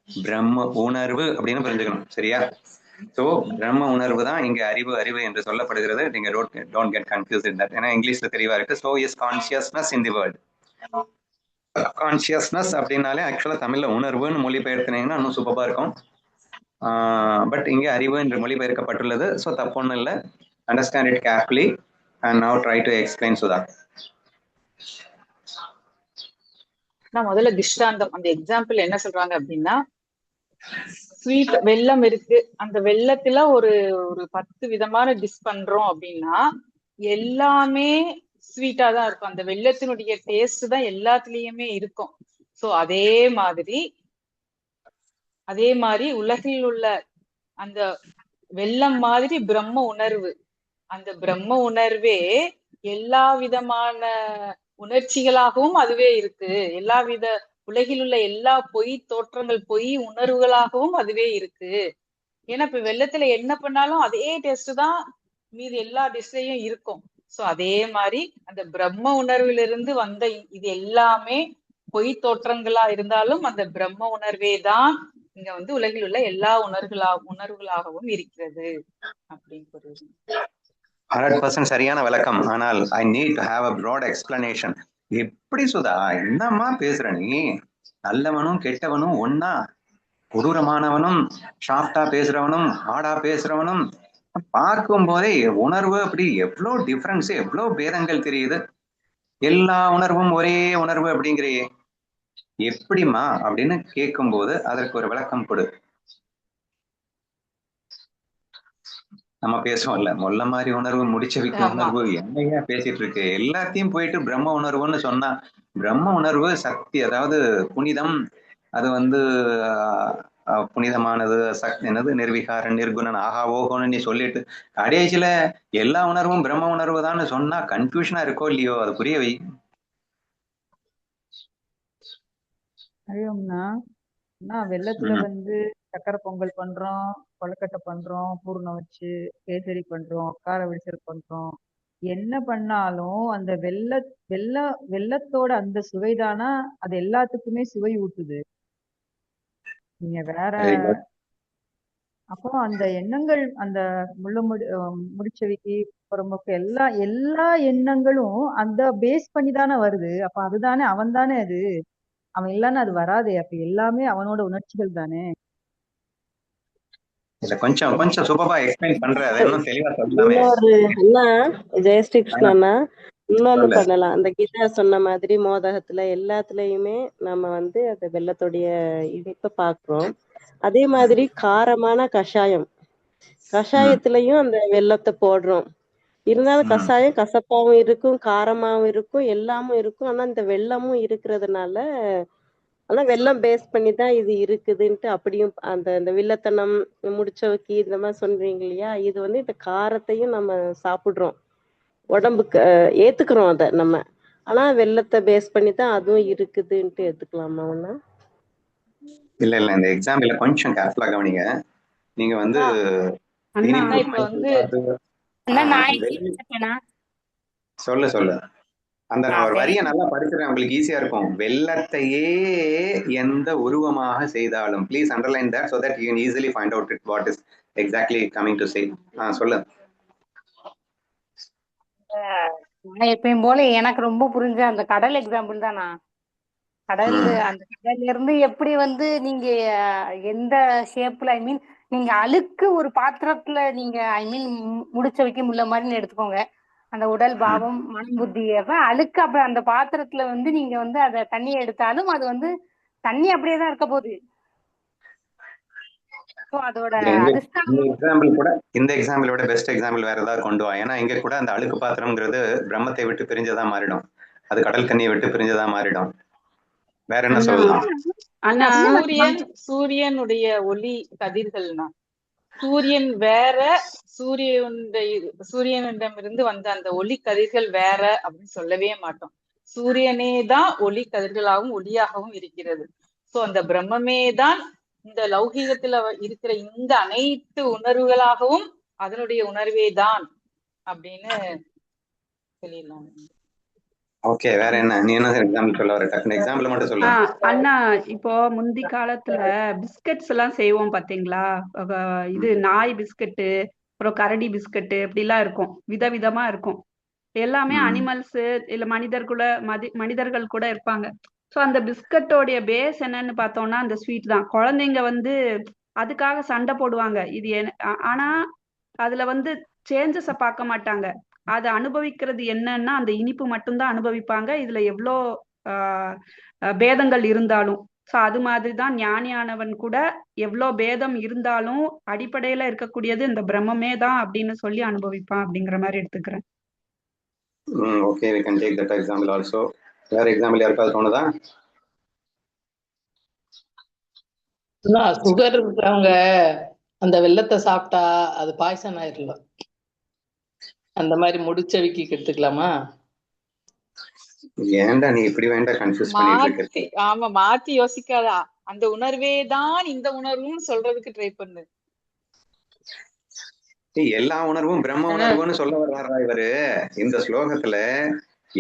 பிரம்ம உணர்வு அப்படின்னு புரிஞ்சுக்கணும். சரியா? சோ பிரம்ம உணர்வு தான் இங்க அறிவு அறிவு என்று சொல்லப்படுகிறது. நீங்க don't get confused in that. ஏன்னா இங்கிலீஷ்ல தெளிவா இருக்கு. So is consciousness in the world. Consciousness அப்படின்னாலே ஆக்சுவலா தமிழ்ல உணர்வுன்னு மொழிபெயர்த்தினீங்கன்னா இன்னும் சூப்பரா இருக்கும். பட் இங்கே அறிவு என்று மொழிபெயர்க்கப்பட்டுள்ளது. ஸோ தப்பு ஒன்றும் இல்லை. Understand it carefully and now try to explain Sudha. நான் முதல்ல திஷ்டாந்தம் அந்த எக்ஸாம்பிள் என்ன சொல்றாங்க அப்படின்னா, ஸ்வீட் வெல்லம் இருக்கு, அந்த வெள்ளத்துல ஒரு 10 விதமான டிஷ் பண்றோம் அப்படின்னா எல்லாமே ஸ்வீட்டா தான் இருக்கும். அந்த வெள்ளத்தினுடைய டேஸ்ட் தான் எல்லாத்துலயுமே இருக்கும். சோ அதே மாதிரி உலகில் உள்ள அந்த வெள்ளம் மாதிரி பிரம்ம உணர்வு, அந்த பிரம்ம உணர்வே எல்லா விதமான உணர்ச்சிகளாகவும் அதுவே இருக்கு. எல்லா வித உலகில் உள்ள எல்லா பொய் தோற்றங்கள் பொய் உணர்வுகளாகவும் அதுவே இருக்கு. ஏன்னா இப்ப வெள்ளத்துல என்ன பண்ணாலும் அதே டேஸ்ட் தான் மீது எல்லா டிஷ்லயும் இருக்கும். சோ அதே மாதிரி அந்த பிரம்ம உணர்விலிருந்து வந்த இது எல்லாமே பொய் தோற்றங்களா இருந்தாலும் அந்த பிரம்ம உணர்வே தான் இங்க உலகில் உள்ள எல்லா உணர்வுகளாகவும் இருக்கிறது அப்படின்னு புரியுது. 100% சரியான விளக்கம். ஆனால் I need to have a broad explanation. எப்படி சுதா என்னம்மா பேசுற நீ? நல்லவனும் கெட்டவனும் ஒன்னா, கொடூரமானவனும் ஷார்ட்டா பேசுறவனும் ஹார்டா பேசுறவனும் பார்க்கும் போதே உணர்வு அப்படி எவ்வளவு டிஃபரன்ஸ், எவ்வளவு பேதங்கள் தெரியுது. எல்லா உணர்வும் ஒரே உணர்வு அப்படிங்கிறையே, எப்படிமா அப்படின்னு கேட்கும் போது அதற்கு ஒரு விளக்கம் கொடு. நம்ம பேசுவோம்ல, மொல்ல மாதிரி உணர்வு, முடிச்ச வைக்க உணர்வு, என்னையா பேசிட்டு இருக்கு? எல்லாத்தையும் போயிட்டு பிரம்ம உணர்வுன்னு சொன்னா, பிரம்ம உணர்வு சக்தி, அதாவது புனிதம், அது புனிதமானது, சக்தி என்னது நிர்விகாரன் நிர்குணன் ஆஹா ஓகோன்னு நீ சொல்லிட்டு கடைசியில எல்லா உணர்வும் பிரம்ம உணர்வு தான் சொன்னா கன்ஃபியூஷனா இருக்கோ இல்லையோ? அது புரிய வை. வெள்ளத்துல சக்கரை பொங்கல் பண்றோம், கொழுக்கட்டை பண்றோம், பூர்ணம் வச்சு கேசரி பண்றோம், கார விழிச்சல் பண்றோம். என்ன பண்ணாலும் அந்த வெள்ளத்தோட அந்த சுவைதானா அது எல்லாத்துக்குமே சுவை ஊட்டுது. நீங்க வேற அப்புறம் அந்த எண்ணங்கள், அந்த முடிச்சவிக்கு புறம்போக்கு எல்லா எண்ணங்களும் அந்த பேஸ் பண்ணி தானே வருது. அப்ப அதுதானே அவன் தானே, அது அவன் இல்லைன்னு அது வராதே. அப்ப எல்லாமே அவனோட உணர்ச்சிகள் தானே. இல்ல கொஞ்சம் கொஞ்சம் சூப்பரா எக்ஸ்பிளைன் பண்ற, அதை இன்னும் தெளிவா சொல்லலாமே. இன்னொரு அண்ணா ஜெயஸ்ரீ கிருஷ்ணா இன்னொன்னு சொல்லு. பண்ணலாம். அந்த கீதா சொன்ன மாதிரி மோதகத்துல எல்லாத்துலயுமே நம்ம வந்து அந்த வெள்ளத்துடைய இனிப்பை பார்க்கிறோம். அதே மாதிரி காரமான கஷாயத்திலையும் அந்த வெள்ளத்தை போடுறோம். இருந்தாலும் கஷாயம் கசப்பாவும் இருக்கும், காரமாவும் இருக்கும், எல்லாமும் இருக்கும். ஆனா இந்த வெள்ளமும் இருக்கிறதுனால, ஆனா வெள்ளம் பேஸ் பண்ணி தான் இது இருக்குதுன்ட்டு அப்படியும் அந்த இந்த வில்லத்தனம் முடிச்சவைக்கு இந்த மாதிரி சொல்றீங்க இல்லையா, இது வந்து இந்த காரத்தையும் நம்ம சாப்பிடுறோம், உடம்புக்கு ஏத்துக்கிறோம் அதை நம்ம. ஆனா வெள்ளத்தை பேஸ் பண்ணி தான் அதுவும் இருக்குதுன்ட்டு எடுத்துக்கலாமா ஒண்ணா? இல்ல இல்ல, இந்த எக்ஸாம்பிள்ல கொஞ்சம் கேர்ஃபுல்லா கவனிங்க. நீங்க வந்து அண்ணா இனிப்பு இப்ப வந்து அண்ணா நான் சொல்லு சொல்லு. அந்த நான் ஒரு சரி. வரியை நல்லா படிச்சுறேன், உங்களுக்கு ஈஸியா இருக்கும். வெள்ளத்தையே எந்த உருவமாக செய்தாலும், please underline that so that you can easily find out what is exactly coming to say. சொல்லு. நான் எப்பயும் போல எனக்கு ரொம்ப புரிஞ்ச அந்த கடல் எக்ஸாம்பிள் தானா. கடல் அந்த கடல்ல இருந்து எப்படி வந்து நீங்க எந்த ஷேப்ல ஐ மீன் நீங்க அழுக்கு ஒரு பாத்திரத்துல நீங்க ஐ மீன் முடிச்ச வைக்க முள்ள மாதிரி எடுத்துக்கோங்க. அந்த உடல் பாவம் மனம் புத்தி அழுக்கு அப்புறம் அந்த பாத்திரத்துல வந்து நீங்க வந்து அதை தண்ணியை எடுத்தாலும் அது வந்து தண்ணி அப்படியே தான் இருக்க போகுது. அதோட இந்த எக்ஸாம்பிளோட பெஸ்ட் எக்ஸாம்பிள் வேற ஏதாவது கொண்டு வா. ஏன்னா இங்க கூட அந்த அழுக்கு பாத்திரம்ங்கிறது பிரம்மத்தை விட்டு பிரிஞ்சதா மாறிடும், அது கடல் தண்ணியை விட்டு பிரிஞ்சதா மாறிடும். வேற என்ன சொல்லலாம்? சூரியனுடைய ஒளி கதிர்கள்னா சூரியன் வேற, சூரியனிடமிருந்து வந்த அந்த ஒளி கதிர்கள் வேற அப்படின்னு சொல்லவே மாட்டோம். சூரியனே தான் ஒளி கதிர்களாகவும் ஒளியாகவும் இருக்கிறது. சோ அந்த பிரம்மமே தான் இந்த லௌகீகத்துல இருக்கிற இந்த அனைத்து உணர்வுகளாகவும் அதனுடைய உணர்வே தான் அப்படின்னு சொல்லிடலாம். ஓகே, வேற என்ன? நீ என்ன எக்ஸாம்பிள் சொல்ல வர? டக்குனு எக்ஸாம்பிள் மட்டும் சொல்லு. அண்ணா இப்போ முந்தி காலத்துல பிஸ்கட்ஸ் எல்லாம் செய்வோம் பாத்தீங்களா? இது நாய் பிஸ்கட்டு, அப்புறம் கரடி பிஸ்கட்டு இப்படி எல்லாம் இருக்கும், விதவிதமா இருக்கும். எல்லாமே அனிமல்ஸ் இல்ல மனிதர்கள் கூட இருப்பாங்க. சோ அந்த பிஸ்கட்டோடைய பேஸ் என்னன்னு பார்த்தோம்னா அந்த ஸ்வீட் தான். குழந்தைங்க வந்து அதுக்காக சண்டை போடுவாங்க. இது ஆனா அதுல வந்து சேஞ்சஸ பார்க்க மாட்டாங்க. அதை அனுபவிக்கிறது என்னன்னா அந்த இனிப்பு மட்டும்தான் அனுபவிப்பாங்க. இதுல எவ்வளோ பேதங்கள் இருந்தாலும். சோ அது மாதிரிதான் ஞானியானவன் கூட எவ்வளோ பேதம் இருந்தாலும் அடிப்படையில இருக்கக்கூடியது இந்த பிரம்மமே தான் அப்படின்னு சொல்லி அனுபவிப்பான் அப்படிங்கிற மாதிரி எடுத்துக்கிறேன். Okay, we can take that example also. வேற எக்ஸாம்பிள் யாருக்காவது தோணுதா? சுகர் இருக்கிறவங்க அந்த வெள்ளத்தை சாப்பிட்டா அது பாய்சன் ஆயிரல, அந்த மாதிரி முடிச்சவிக்கி எடுத்துக்கலாமா? ஏன்டா நீ இப்படி வேண்டாம் கன்ஃபியூஸ் பண்ணிட்டு இருக்க? ஆமா, மாத்தி யோசிக்காதா. அந்த உணர்வே தான் இந்த உணர்வுன்னு சொல்றதுக்கு ட்ரை பண்ணு. எல்லா உணர்வும் பிரம்ம உணர்வுன்னு சொல்ல வர்றாரா இவரு? இந்த ஸ்லோகத்துல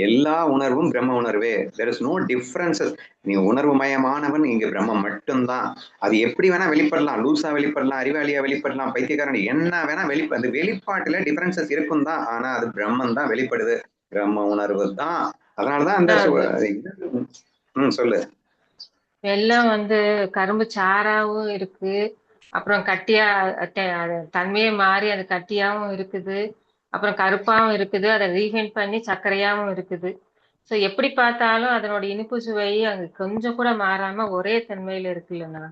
எல்லா உணர்வும் பிரம்ம உணர்வே. there is no differences. நீ உணர்வு மயமானவன், இங்க பிரம்மம் மட்டும்தான். அது எப்படி வேணா வெளிப்படலாம், லூசா வெளிப்படலாம், அறிவாளியா வெளிப்படலாம், பைத்தியக்காரன் என்ன வேணா அந்த வெளிப்பாட்டுல டிஃபரன்சஸ் இருக்கும் தான். ஆனா அது பிரம்மம் தான் வெளிப்படுது, பிரம்ம உணர்வு தான். அதனாலதான் அந்த சொல்லு. வெள்ளம் வந்து கரும்பு சாராவும் இருக்கு, அப்புறம் கட்டியா தன்மையை மாறி அது கட்டியாவும் இருக்குது, அப்புறம் கருப்பாவும் இருக்குது, அதை ரீஃபைன் பண்ணி சர்க்கரையாவும் இருக்குது. சோ எப்படி பார்த்தாலும் அதனோட இனிப்பு சுவை அங்க கொஞ்சம் கூட மாறாம ஒரே தன்மையில இருக்குல்லண்ணா.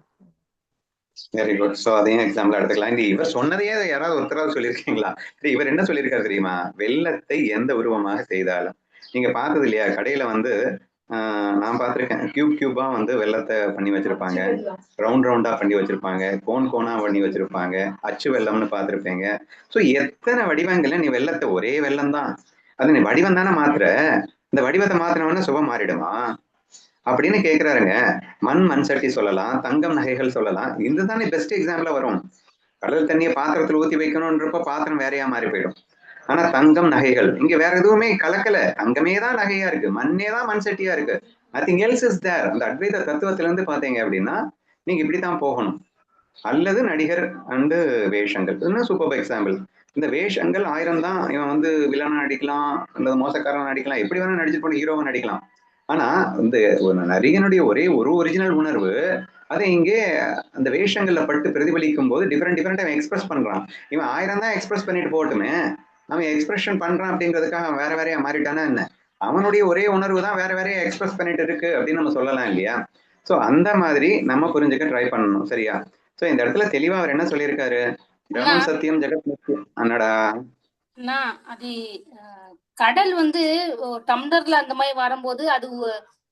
Very good. சோ அதையும் எக்ஸாம்பிள் எடுத்துக்கலாம். இந்த இவர் சொன்னதையே யாராவது ஒருத்தராவது சொல்லியிருக்கீங்களா? இவர் என்ன சொல்லியிருக்காரு தெரியுமா? வெள்ளத்தை எந்த உருவமாக செய்தாலும். நீங்க பார்த்தது இல்லையா கடையில வந்து நான் பார்த்திருக்கேன், கியூபா வந்து வெள்ளத்தை பண்ணி வச்சிருப்பாங்க, ரவுண்டா பண்ணி வச்சிருப்பாங்க, கோனா பண்ணி வச்சிருப்பாங்க, அச்சு வெள்ளம்னு பார்த்திருப்பீங்க. ஸோ எத்தனை வடிவங்கள்ல நீ வெள்ளத்தை ஒரே வெள்ளம் தான், அது நீ வடிவம் தானே மாத்துற, இந்த வடிவத்தை மாத்தினவொடனே சுபம் மாறிடுமா அப்படின்னு கேட்கிறாருங்க. மண் சட்டி சொல்லலாம், தங்கம் நகைகள் சொல்லலாம். இதுதானே பெஸ்ட் எக்ஸாம்பிளா வரும். கடல் தண்ணியை பாத்திரத்துல ஊத்தி வைக்கணும்ன்றப்ப பாத்திரம் வேறையா மாறி போயிடும். ஆனா தங்கம் நகைகள் இங்க வேற எதுவுமே கலக்கல, தங்கமே தான் நகையா இருக்கு, மண்ணே தான் மண் சட்டியா இருக்கு, நத்திங் எல்ஸ் இஸ் தேர். அந்த அத்வைத தத்துவத்துல இருந்து பாத்தீங்க அப்படின்னா நீங்க இப்படித்தான் போகணும். அல்லது நடிகர் அண்டு வேஷங்கள், இன்னும் சூப்பர் எக்ஸாம்பிள். இந்த வேஷங்கள் 1000 தான். இவன் வந்து வில்லனா நடிக்கலாம், அல்லது மோசக்காரனா நடிக்கலாம், எப்படி வேணா நடிச்சு போன ஹீரோவா நடிக்கலாம். ஆனா இந்த நரிகனுடைய ஒரே ஒரு ஒரிஜினல் உணர்வு அதை இங்கே அந்த வேஷங்கள்ல பட்டு பிரதிபலிக்கும் போது டிஃப்ரெண்டா எக்ஸ்பிரஸ் பண்றான். இவன் 1000 தான் எக்ஸ்பிரஸ் பண்ணிட்டு போட்டுமே, அவன் எக்ஸ்பிரஷன் பண்றான் அப்படின்றதுக்காக அவன் வேற வேறையா மாறிட்டானா என்ன? அவனுடைய ஒரே உணர்வு தான் வேற வேறையா எக்ஸ்பிரஸ் பண்ணிட்டு இருக்கு அப்படின்னு நம்ம சொல்லலாம் இல்லையா? சோ அந்த மாதிரி நம்ம புரிஞ்சுக்க ட்ரை பண்ணணும். சரியா? சோ இந்த இடத்துல தெளிவா அவர் என்ன சொல்லியிருக்காரு? பிரம்மம் சத்தியம் ஜெகத் மித்யா. அண்ணடா அது கடல் வந்து டம்ளர்ல அந்த மாதிரி வரும்போது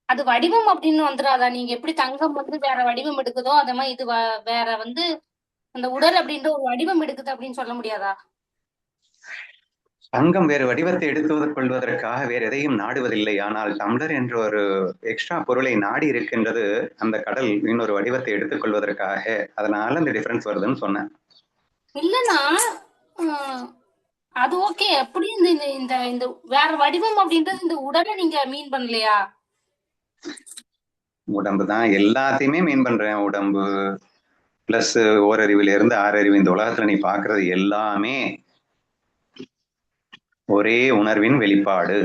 அது வடிவம் அப்படின்னு வந்துடாதா? நீங்க எப்படி தங்கம் வந்து வேற வடிவம் எடுக்குதோ அந்த மாதிரி இது வேற வந்து அந்த உடல் அப்படின்ற ஒரு வடிவம் எடுக்குது அப்படின்னு சொல்ல முடியாதா? தங்கம் வேறு வடிவத்தை எடுத்து கொள்வதற்காக வேற எதையும் நாடுவதில்லை. ஆனால் டம்ளர் என்ற ஒரு எக்ஸ்ட்ரா பொருளை நாடி இருக்கின்றது அந்த கடல் இன்னொரு வடிவத்தை எடுத்துக் கொள்வதற்காக. அதனால இந்த டிஃபரன்ஸ் வருதுன்னு சொன்னேன். இல்லன்னா அது ஓகே. அப்படி இந்த இந்த வேற வடிவம் அப்படின்றது இந்த உடலை நீங்க மீன் பண்ணலையா? உடம்பு தான் எல்லாத்தையுமே மீன் பண்றேன். உடம்பு பிளஸ் ஓரறிவுல இருந்து ஆறறிவு இந்த உலகத்துல நீ பாக்குறது எல்லாமே ஒரே உணர்வின் வெளிப்பாடு.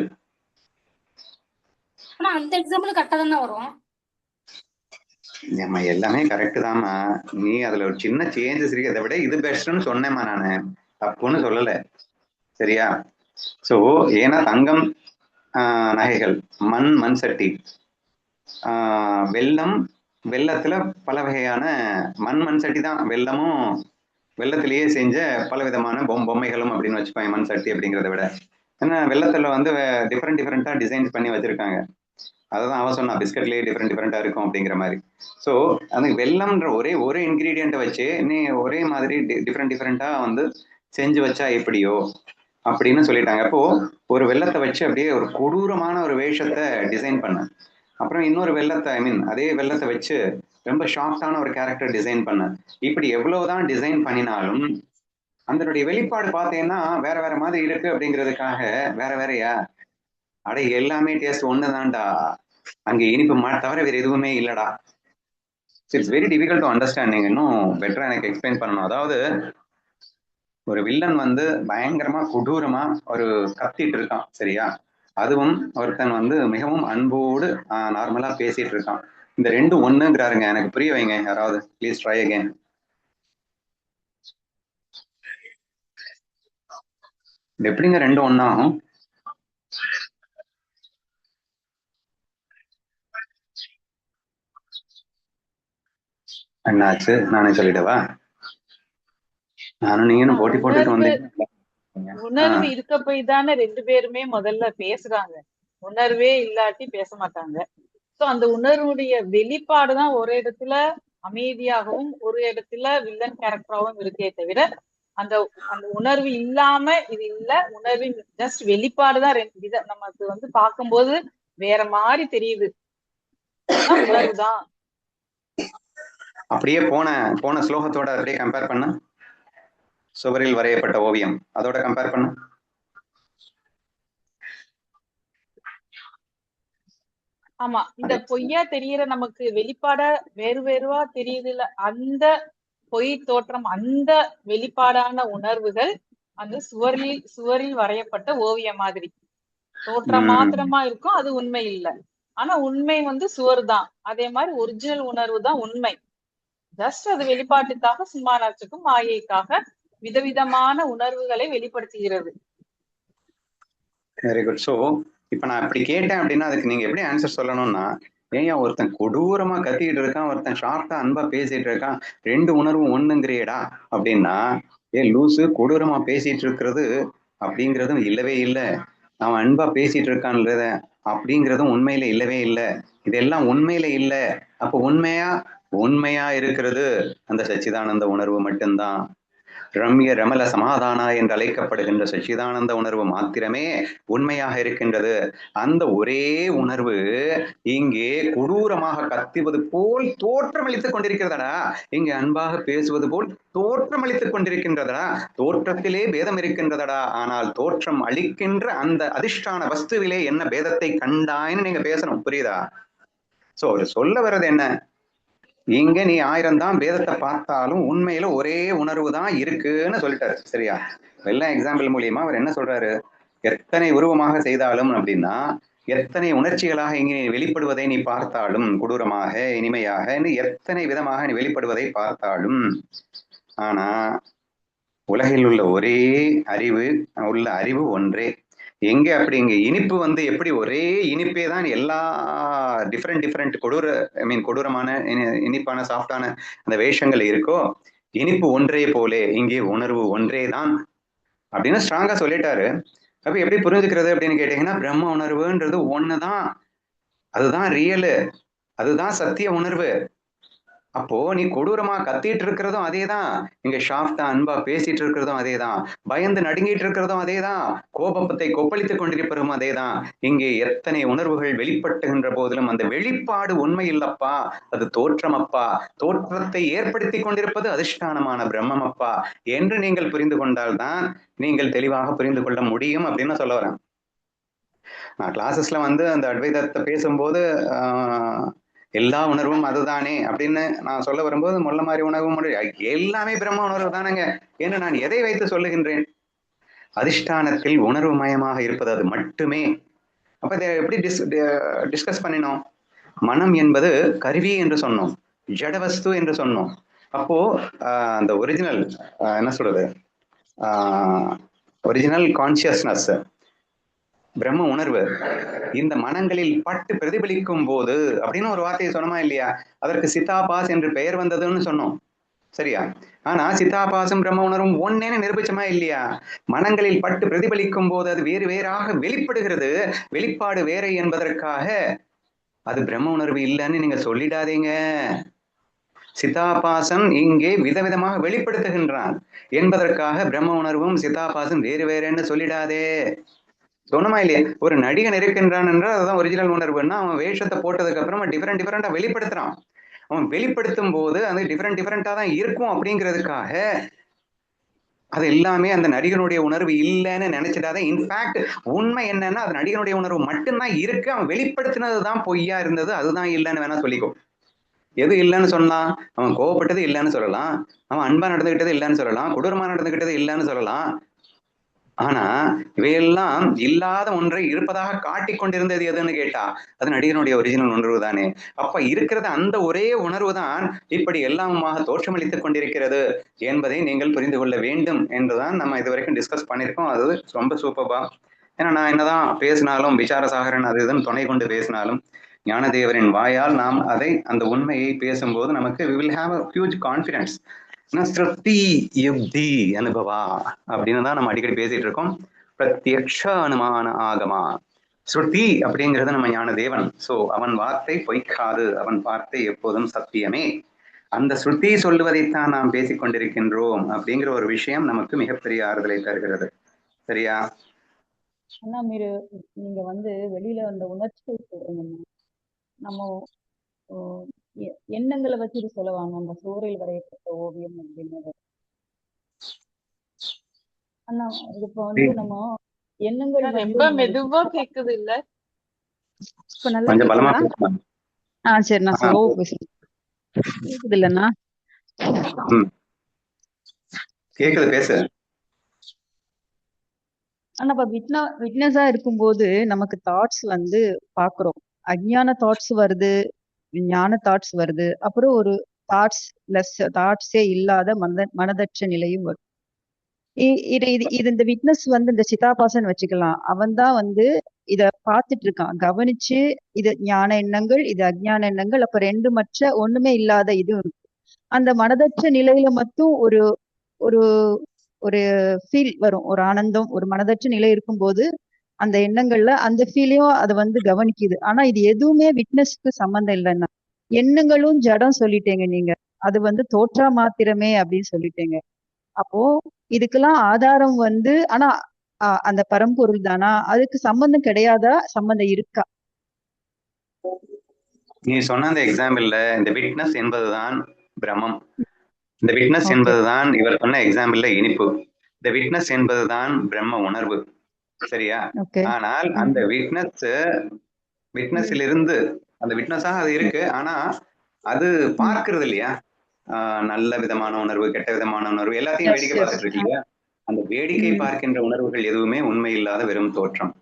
ஆனா அந்த எக்ஸாம்பிள் கரெக்டா தானே வரும். நம்ம எல்லாமே கரெக்ட் தான்மா. நீ அதுல ஒரு சின்ன சேஞ்சஸ் இருக்கு. அதை விட இது பெஸ்ட்னு சொன்னேம்மா, நானு தப்புன்னு சொல்லல. சரியா? சோ ஏன்னா தங்கம் நகைகள், மண் சட்டி, வெல்லம், வெள்ளத்துல பல வகையான மண் சட்டி தான். வெள்ளமும் வெள்ளத்திலேயே செஞ்ச பல விதமான பொம்மைகளும் அப்படின்னு வச்சுப்பாங்க மண் சட்டி அப்படிங்கிறத விட. ஏன்னா வெள்ளத்துல வந்து டிஃப்ரெண்டா டிசைன்ஸ் பண்ணி வச்சிருக்காங்க. அதான் அவன் சொன்னா பிஸ்கட்லயே டிஃப்ரெண்டா இருக்கும் அப்படிங்கிற மாதிரி. ஸோ அந்த வெள்ளம்ன்ற ஒரு இன்கிரீடியண்ட்டை வச்சு நீ ஒரே மாதிரி டிஃப்ரெண்டா வந்து செஞ்சு வச்சா எப்படியோ அப்படின்னு சொல்லிட்டாங்க. அப்போ ஒரு வெள்ளத்தை வச்சு அப்படியே ஒரு கொடூரமான ஒரு வேஷத்தை டிசைன் பண்ண, அப்புறம் இன்னொரு வெள்ளத்தை அதே வெள்ளத்தை வச்சு ரொம்ப ஷார்ட்டான ஒரு கேரக்டர் டிசைன் பண்ண. இப்படி எவ்வளவுதான் டிசைன் பண்ணினாலும் அதனுடைய வெளிப்பாடு பார்த்தீங்கன்னா வேற வேற மாதிரி இருக்கு அப்படிங்கிறதுக்காக வேற வேறையா அடை எல்லாமே டேஸ்ட் ஒண்ணுதான்டா, அங்க இனிப்பு தவிர வேற எதுவுமே இல்லடா. It's very difficult to understand. நீங்க இன்னும் பெட்டரா எனக்கு எக்ஸ்பிளைன் பண்ணணும். அதாவது ஒரு வில்லன் வந்து பயங்கரமா கொடூரமா ஒரு கத்திட்டு இருக்கான். சரியா? அதுவும் ஒருத்தன் வந்து மிகவும் அன்போடு நார்மலா பேசிட்டு இருக்கான். இந்த ரெண்டும் ஒண்ணுங்கிறாருங்க. எனக்கு புரிய வைங்க யாராவது, ப்ளீஸ் ட்ரை அகைன். எப்படிங்க ரெண்டும் ஒன்னாகும்? என்னாச்சு? நானே சொல்லிடவா? நானும் நீங்களும் போட்டி போட்டுட்டு வந்தேன். உணர்வு இருக்க போய் தானே ரெண்டு பேருமே முதல்ல பேசுறாங்க. உணர்வே இல்லாட்டி பேச மாட்டாங்க. சோ அந்த உணர்வுடைய வெளிப்பாடுதான் ஒரு இடத்துல அமைதியாகவும் ஒரு இடத்துல வில்லன் கேரக்டராகவும் இருக்கே தவிர அந்த அந்த உணர்வு இல்லாம இது இல்ல. உணர்வின் ஜஸ்ட் வெளிப்பாடுதான் ரெண்டு வித நமக்கு வந்து பார்க்கும்போது வேற மாதிரி தெரியுது. உணர்வுதான். அப்படியே போன ஸ்லோகத்தோட அப்படியே கம்பேர் பண்ண, சுவரில் வரையப்பட்ட ஓவியம் அதோட கம்பேர் பண்ண. ஆமா, இந்த பொய்யா தெரியற நமக்கு வெளிப்பாடா வேறுவா தெரியுது இல்ல, அந்த பொய் தோற்றம், அந்த வெளிப்பாடான உணர்வுகள் அந்த சுவரில் வரையப்பட்ட ஓவியம் மாதிரி தோற்றம் மாத்திரமா இருக்கும். அது உண்மை இல்லை. ஆனா உண்மை வந்து சுவர் தான். அதே மாதிரி ஒரிஜினல் உணர்வு தான் உண்மை. ஜஸ்ட் அது வெளிப்பாட்டுக்காக சிம்மானாச்சுக்கும் மாயைக்காக விதவிதமான உணர்வுகளை வெளிப்படுத்துகிறது. Very good. சோ இப்ப நான் அப்படி கேட்டேன் அப்படின்னா அதுக்கு நீங்க எப்படி ஆன்சர் சொல்லணும்னா, ஏன் ஒருத்தன் கொடூரமா கத்திக்கிட்டு இருக்கான், ஒருத்தன் ஷார்ட்டா அன்பா பேசிட்டு இருக்கான், ரெண்டு உணர்வும் ஒண்ணுங்கிறியடா அப்படின்னா, லூசு கொடூரமா பேசிட்டு இருக்கிறது அப்படிங்கிறதும் இல்லவே இல்லை, அவன் அன்பா பேசிட்டு இருக்கான்றத அப்படிங்கிறதும் உண்மையில இல்லவே இல்லை. இதெல்லாம் உண்மையில இல்லை. அப்போ உண்மையா இருக்கிறது அந்த சச்சிதானந்த உணர்வு மட்டும்தான். ரம்ய ரமல சமாதானா என்று அழைக்கப்படுகின்ற சச்சிதானந்த உணர்வு மாத்திரமே உண்மையாக இருக்கின்றது. அந்த ஒரே உணர்வு இங்கே கொடூரமாக கத்துவது போல் தோற்றமளித்துக் கொண்டிருக்கிறதடா, இங்கே அன்பாக பேசுவது போல் தோற்றமளித்துக் கொண்டிருக்கின்றதடா. தோற்றத்திலே பேதம் இருக்கின்றதடா. ஆனால் தோற்றம் அளிக்கின்ற அந்த அதிஷ்டான வஸ்துவிலே என்ன பேதத்தை கண்டாயின்னு நீங்க பேசணும். புரியுதா? சோ அவர் சொல்ல வர்றது என்ன, இங்க நீ 1000 தான் பேதத்தை பார்த்தாலும் உண்மையில ஒரே உணர்வு தான் இருக்குன்னு சொல்லிட்டாரு. சரியா? வெள்ளம் எக்ஸாம்பிள் மூலியமா அவர் என்ன சொல்றாரு, எத்தனை உருவமாக செய்தாலும் அப்படின்னா எத்தனை உணர்ச்சிகளாக இங்கே வெளிப்படுவதை நீ பார்த்தாலும், கொடூரமாக, இனிமையாக, எத்தனை விதமாக நீ வெளிப்படுவதை பார்த்தாலும், ஆனா உலகில் உள்ள ஒரே அறிவு ஒன்றே. எங்க அப்படி இங்க இனிப்பு எப்படி ஒரே இனிப்பே தான் எல்லா டிஃப்ரெண்ட் கொடூரமான இனிப்பான சாஃப்டான அந்த வேஷங்கள் இருக்கோ, இனிப்பு ஒன்றே போலே இங்கே உணர்வு ஒன்றே தான் அப்படின்னு ஸ்ட்ராங்கா சொல்லிட்டாரு. அப்ப எப்படி புரிஞ்சுக்கிறது அப்படின்னு கேட்டீங்கன்னா, பிரம்ம உணர்வுன்றது ஒண்ணுதான், அதுதான் ரியலு, அதுதான் சத்திய உணர்வு. அப்போ நீ கொடூரமா கத்திட்டு இருக்கிறதும் அதேதான், இங்க ஷாஃப்டா அன்பா பேசிட்டு இருக்கிறதும் அதேதான், பயந்து நடுங்கிட்டு இருக்கிறதும் அதேதான், கோபத்தை கொப்பளித்துக் கொண்டிருப்பதும் அதேதான். இங்கே எத்தனை உணர்வுகள் வெளிப்பட்டுகின்ற போதிலும் அந்த வெளிப்பாடு உண்மை இல்லப்பா, அது தோற்றமப்பா, தோற்றத்தை ஏற்படுத்தி கொண்டிருப்பது அதிஷ்டானமான பிரம்மமப்பா என்று நீங்கள் புரிந்து கொண்டால்தான் நீங்கள் தெளிவாக புரிந்து கொள்ள முடியும் அப்படின்னு சொல்ல வரேன். நான் கிளாஸஸ்ல அந்த அத்வைதத்தை பேசும்போது எல்லா உணர்வும் அதுதானே அப்படின்னு நான் சொல்ல வரும்போது முல்ல மாதிரி உணர்வு எல்லாமே பிரம்ம உணர்வு தானேங்க என்று நான் எதை வைத்து சொல்லுகின்றேன்? அதிஷ்டானத்தில் உணர்வு மயமாக இருப்பது அது மட்டுமே. அப்ப இதை எப்படி டிஸ்கஸ் பண்ணினோம்? மனம் என்பது கருவி என்று சொன்னோம், ஜடவஸ்து என்று சொன்னோம். அப்போ அந்த ஒரிஜினல் என்ன சொல்றது, ஒரிஜினல் கான்சியஸ்னஸ் பிரம்ம உணர்வு இந்த மனங்களில் பட்டு பிரதிபலிக்கும் போது அப்படின்னு ஒரு வார்த்தையை சொன்னோமா இல்லையா? அதற்கு சித்தாபாஸ் என்று பெயர் வந்ததுன்னு சொன்னோம், சரியா? ஆனா சித்தாபாசும் பிரம்ம உணர்வும் ஒன்னேன்னு நிரூபிச்சமா இல்லையா? மனங்களில் பட்டு பிரதிபலிக்கும் போது அது வேறு வேறாக வெளிப்படுகிறது, வெளிப்பாடு வேற என்பதற்காக அது பிரம்ம உணர்வு இல்லைன்னு நீங்க சொல்லிடாதீங்க. சித்தாபாசன் இங்கே விதவிதமாக வெளிப்படுத்துகின்றான் என்பதற்காக பிரம்ம உணர்வும் சித்தாபாசும் வேறு வேறன்னு சொல்லிடாதே. சொன்னமா இல்லையா? ஒரு நடிகன் இருக்கின்றான் என்றால் அதுதான் ஒரிஜினல் உணர்வுன்னா, அவன் வேஷத்தை போட்டதுக்கு அப்புறமா டிஃபரெண்டா வெளிப்படுத்துறான். அவன் வெளிப்படுத்தும் போது அது டிஃபரெண்டா தான் இருக்கும் அப்படிங்கிறதுக்காக அது எல்லாமே அந்த நடிகனுடைய உணர்வு இல்லைன்னு நினைச்சிடாத. இன்ஃபேக்ட் உண்மை என்னன்னா அது நடிகனுடைய உணர்வு மட்டும்தான் இருக்கு, அவன் வெளிப்படுத்தினதுதான் பொய்யா இருந்தது, அதுதான் இல்லைன்னு வேணா சொல்லிக்கோ. எது இல்லைன்னு சொன்னான்? அவன் கோவப்பட்டது இல்லைன்னு சொல்லலாம், அவன் அன்பா நடந்துகிட்டது இல்லைன்னு சொல்லலாம், கொடூரமா நடந்துகிட்டது இல்லைன்னு சொல்லலாம். ஆனா இவையெல்லாம் இல்லாத ஒன்றை இருப்பதாக காட்டிக் கொண்டிருந்தது எதுன்னு கேட்டா அது நடிகனுடைய ஒரிஜினல் உணர்வு தானே. அப்ப இருக்கிறது அந்த ஒரே உணர்வு தான் இப்படி எல்லாமுமாக தோற்றமளித்துக் கொண்டிருக்கிறது என்பதை நீங்கள் புரிந்து கொள்ள வேண்டும் என்றுதான் நம்ம இதுவரைக்கும் டிஸ்கஸ் பண்ணியிருக்கோம். அது ரொம்ப சூப்பர்பா. ஏன்னா நான் என்னதான் பேசினாலும், விசாரசாகரன் அது இதுன்னு துணை கொண்டு பேசினாலும், ஞானதேவரின் வாயால் நாம் அந்த உண்மையை பேசும்போது நமக்கு we will have a huge confidence. ஸ்ருதி யுக்தி அனுபவா அப்படின்னு தான் நம்ம அடிக்கடி பேசிட்டு இருக்கோம். பிரத்யக்ஷ அனுமான ஆகமா. ஸ்ருதி அப்படிங்கிறது நம்ம ஞான தேவன். சோ அவன் வார்த்தை பொய்க்காது, அவன் வார்த்தை எப்போதும் சத்தியமே. அந்த ஸ்ருதி சொல்லுவதைத்தான் நாம் பேசிக் கொண்டிருக்கின்றோம் அப்படிங்கிற ஒரு விஷயம் நமக்கு மிகப்பெரிய ஆறுதலை தருகிறது, சரியா? ஆனா நீங்க வெளியில அந்த உணர்ச்சிகள் சொல்றீங்க, நம்ம எண்ணங்களை வச்சுட்டு சொல்லுவாங்க அந்த சூறையில் வரையப்பட்ட ஓவியம் அப்படின்னு. ஆனா இப்ப நம்ம எண்ணங்கள் ரொம்ப மெதுவா கேக்குது இல்ல? இப்ப நல்லா கேக்குதா? சரி, நான் ஸ்லோவா பேசுறேன். கேக்குது இல்லன்னா? கேக்குது, பேசு. ஆனா இப்ப விட்னஸா இருக்கும்போது நமக்கு தாட்ஸ் பாக்குறோம், அஞ்ஞான தாட்ஸ் வருது, ஞான தாட்ஸ் வருது, அப்புறம் ஒரு தாட்ஸே இல்லாத மனதற்ற நிலையும் வரும். இது இந்த விட்னஸ் இந்த சிதாபாசன் வச்சுக்கலாம். அவன் தான் இத பாத்துட்டு இருக்கான், கவனிச்சு இது ஞான எண்ணங்கள், இது அஞ்ஞான எண்ணங்கள், அப்ப ரெண்டு மற்ற ஒண்ணுமே இல்லாத இது இருக்கு. அந்த மனதற்ற நிலையில மட்டும் ஒரு ஒரு ஒரு ஃபீல் வரும், ஒரு ஆனந்தம், ஒரு மனதற்ற நிலை இருக்கும்போது அந்த எண்ணங்கள்ல அந்த ஃபீலையும் அது கவனிக்குது. ஆனா இது எதுவுமே விட்னஸ்க்கு சம்பந்தம் இல்லைன்னா, எண்ணங்களும் ஜடம் சொல்லிட்டேங்க நீங்க, அது தோற்றா மாத்திரமே அப்படின்னு சொல்லிட்டேங்க. அப்போ இதுக்கெல்லாம் ஆதாரம் ஆனா அந்த பரம்பொருள் தானா? அதுக்கு சம்பந்தம் கிடையாதா? சம்பந்தம் இருக்கா? நீ சொன்ன அந்த எக்ஸாம்பிள்ல இந்த விட்னஸ் என்பதுதான் பிரம்மம், இந்த விட்னஸ் என்பதுதான் இவர் சொன்ன எக்ஸாம்பிள்ல இனிப்பு, இந்த விட்னஸ் என்பதுதான் பிரம்ம உணர்வு, சரியா? ஆனால் அந்த விட்னஸ்ல இருந்து அந்த விட்னஸா அது இருக்கு, ஆனா அது பார்க்கிறது இல்லையா? நல்ல விதமான உணர்வு, கெட்ட விதமான உணர்வு, எல்லாத்தையும் வேடிக்கை பார்த்துட்டு இருக்கு இல்லையா? அந்த வேடிக்கை பார்க்கின்ற உணர்வுகள் எதுவுமே உண்மை இல்லாத வெறும் தோற்றம்.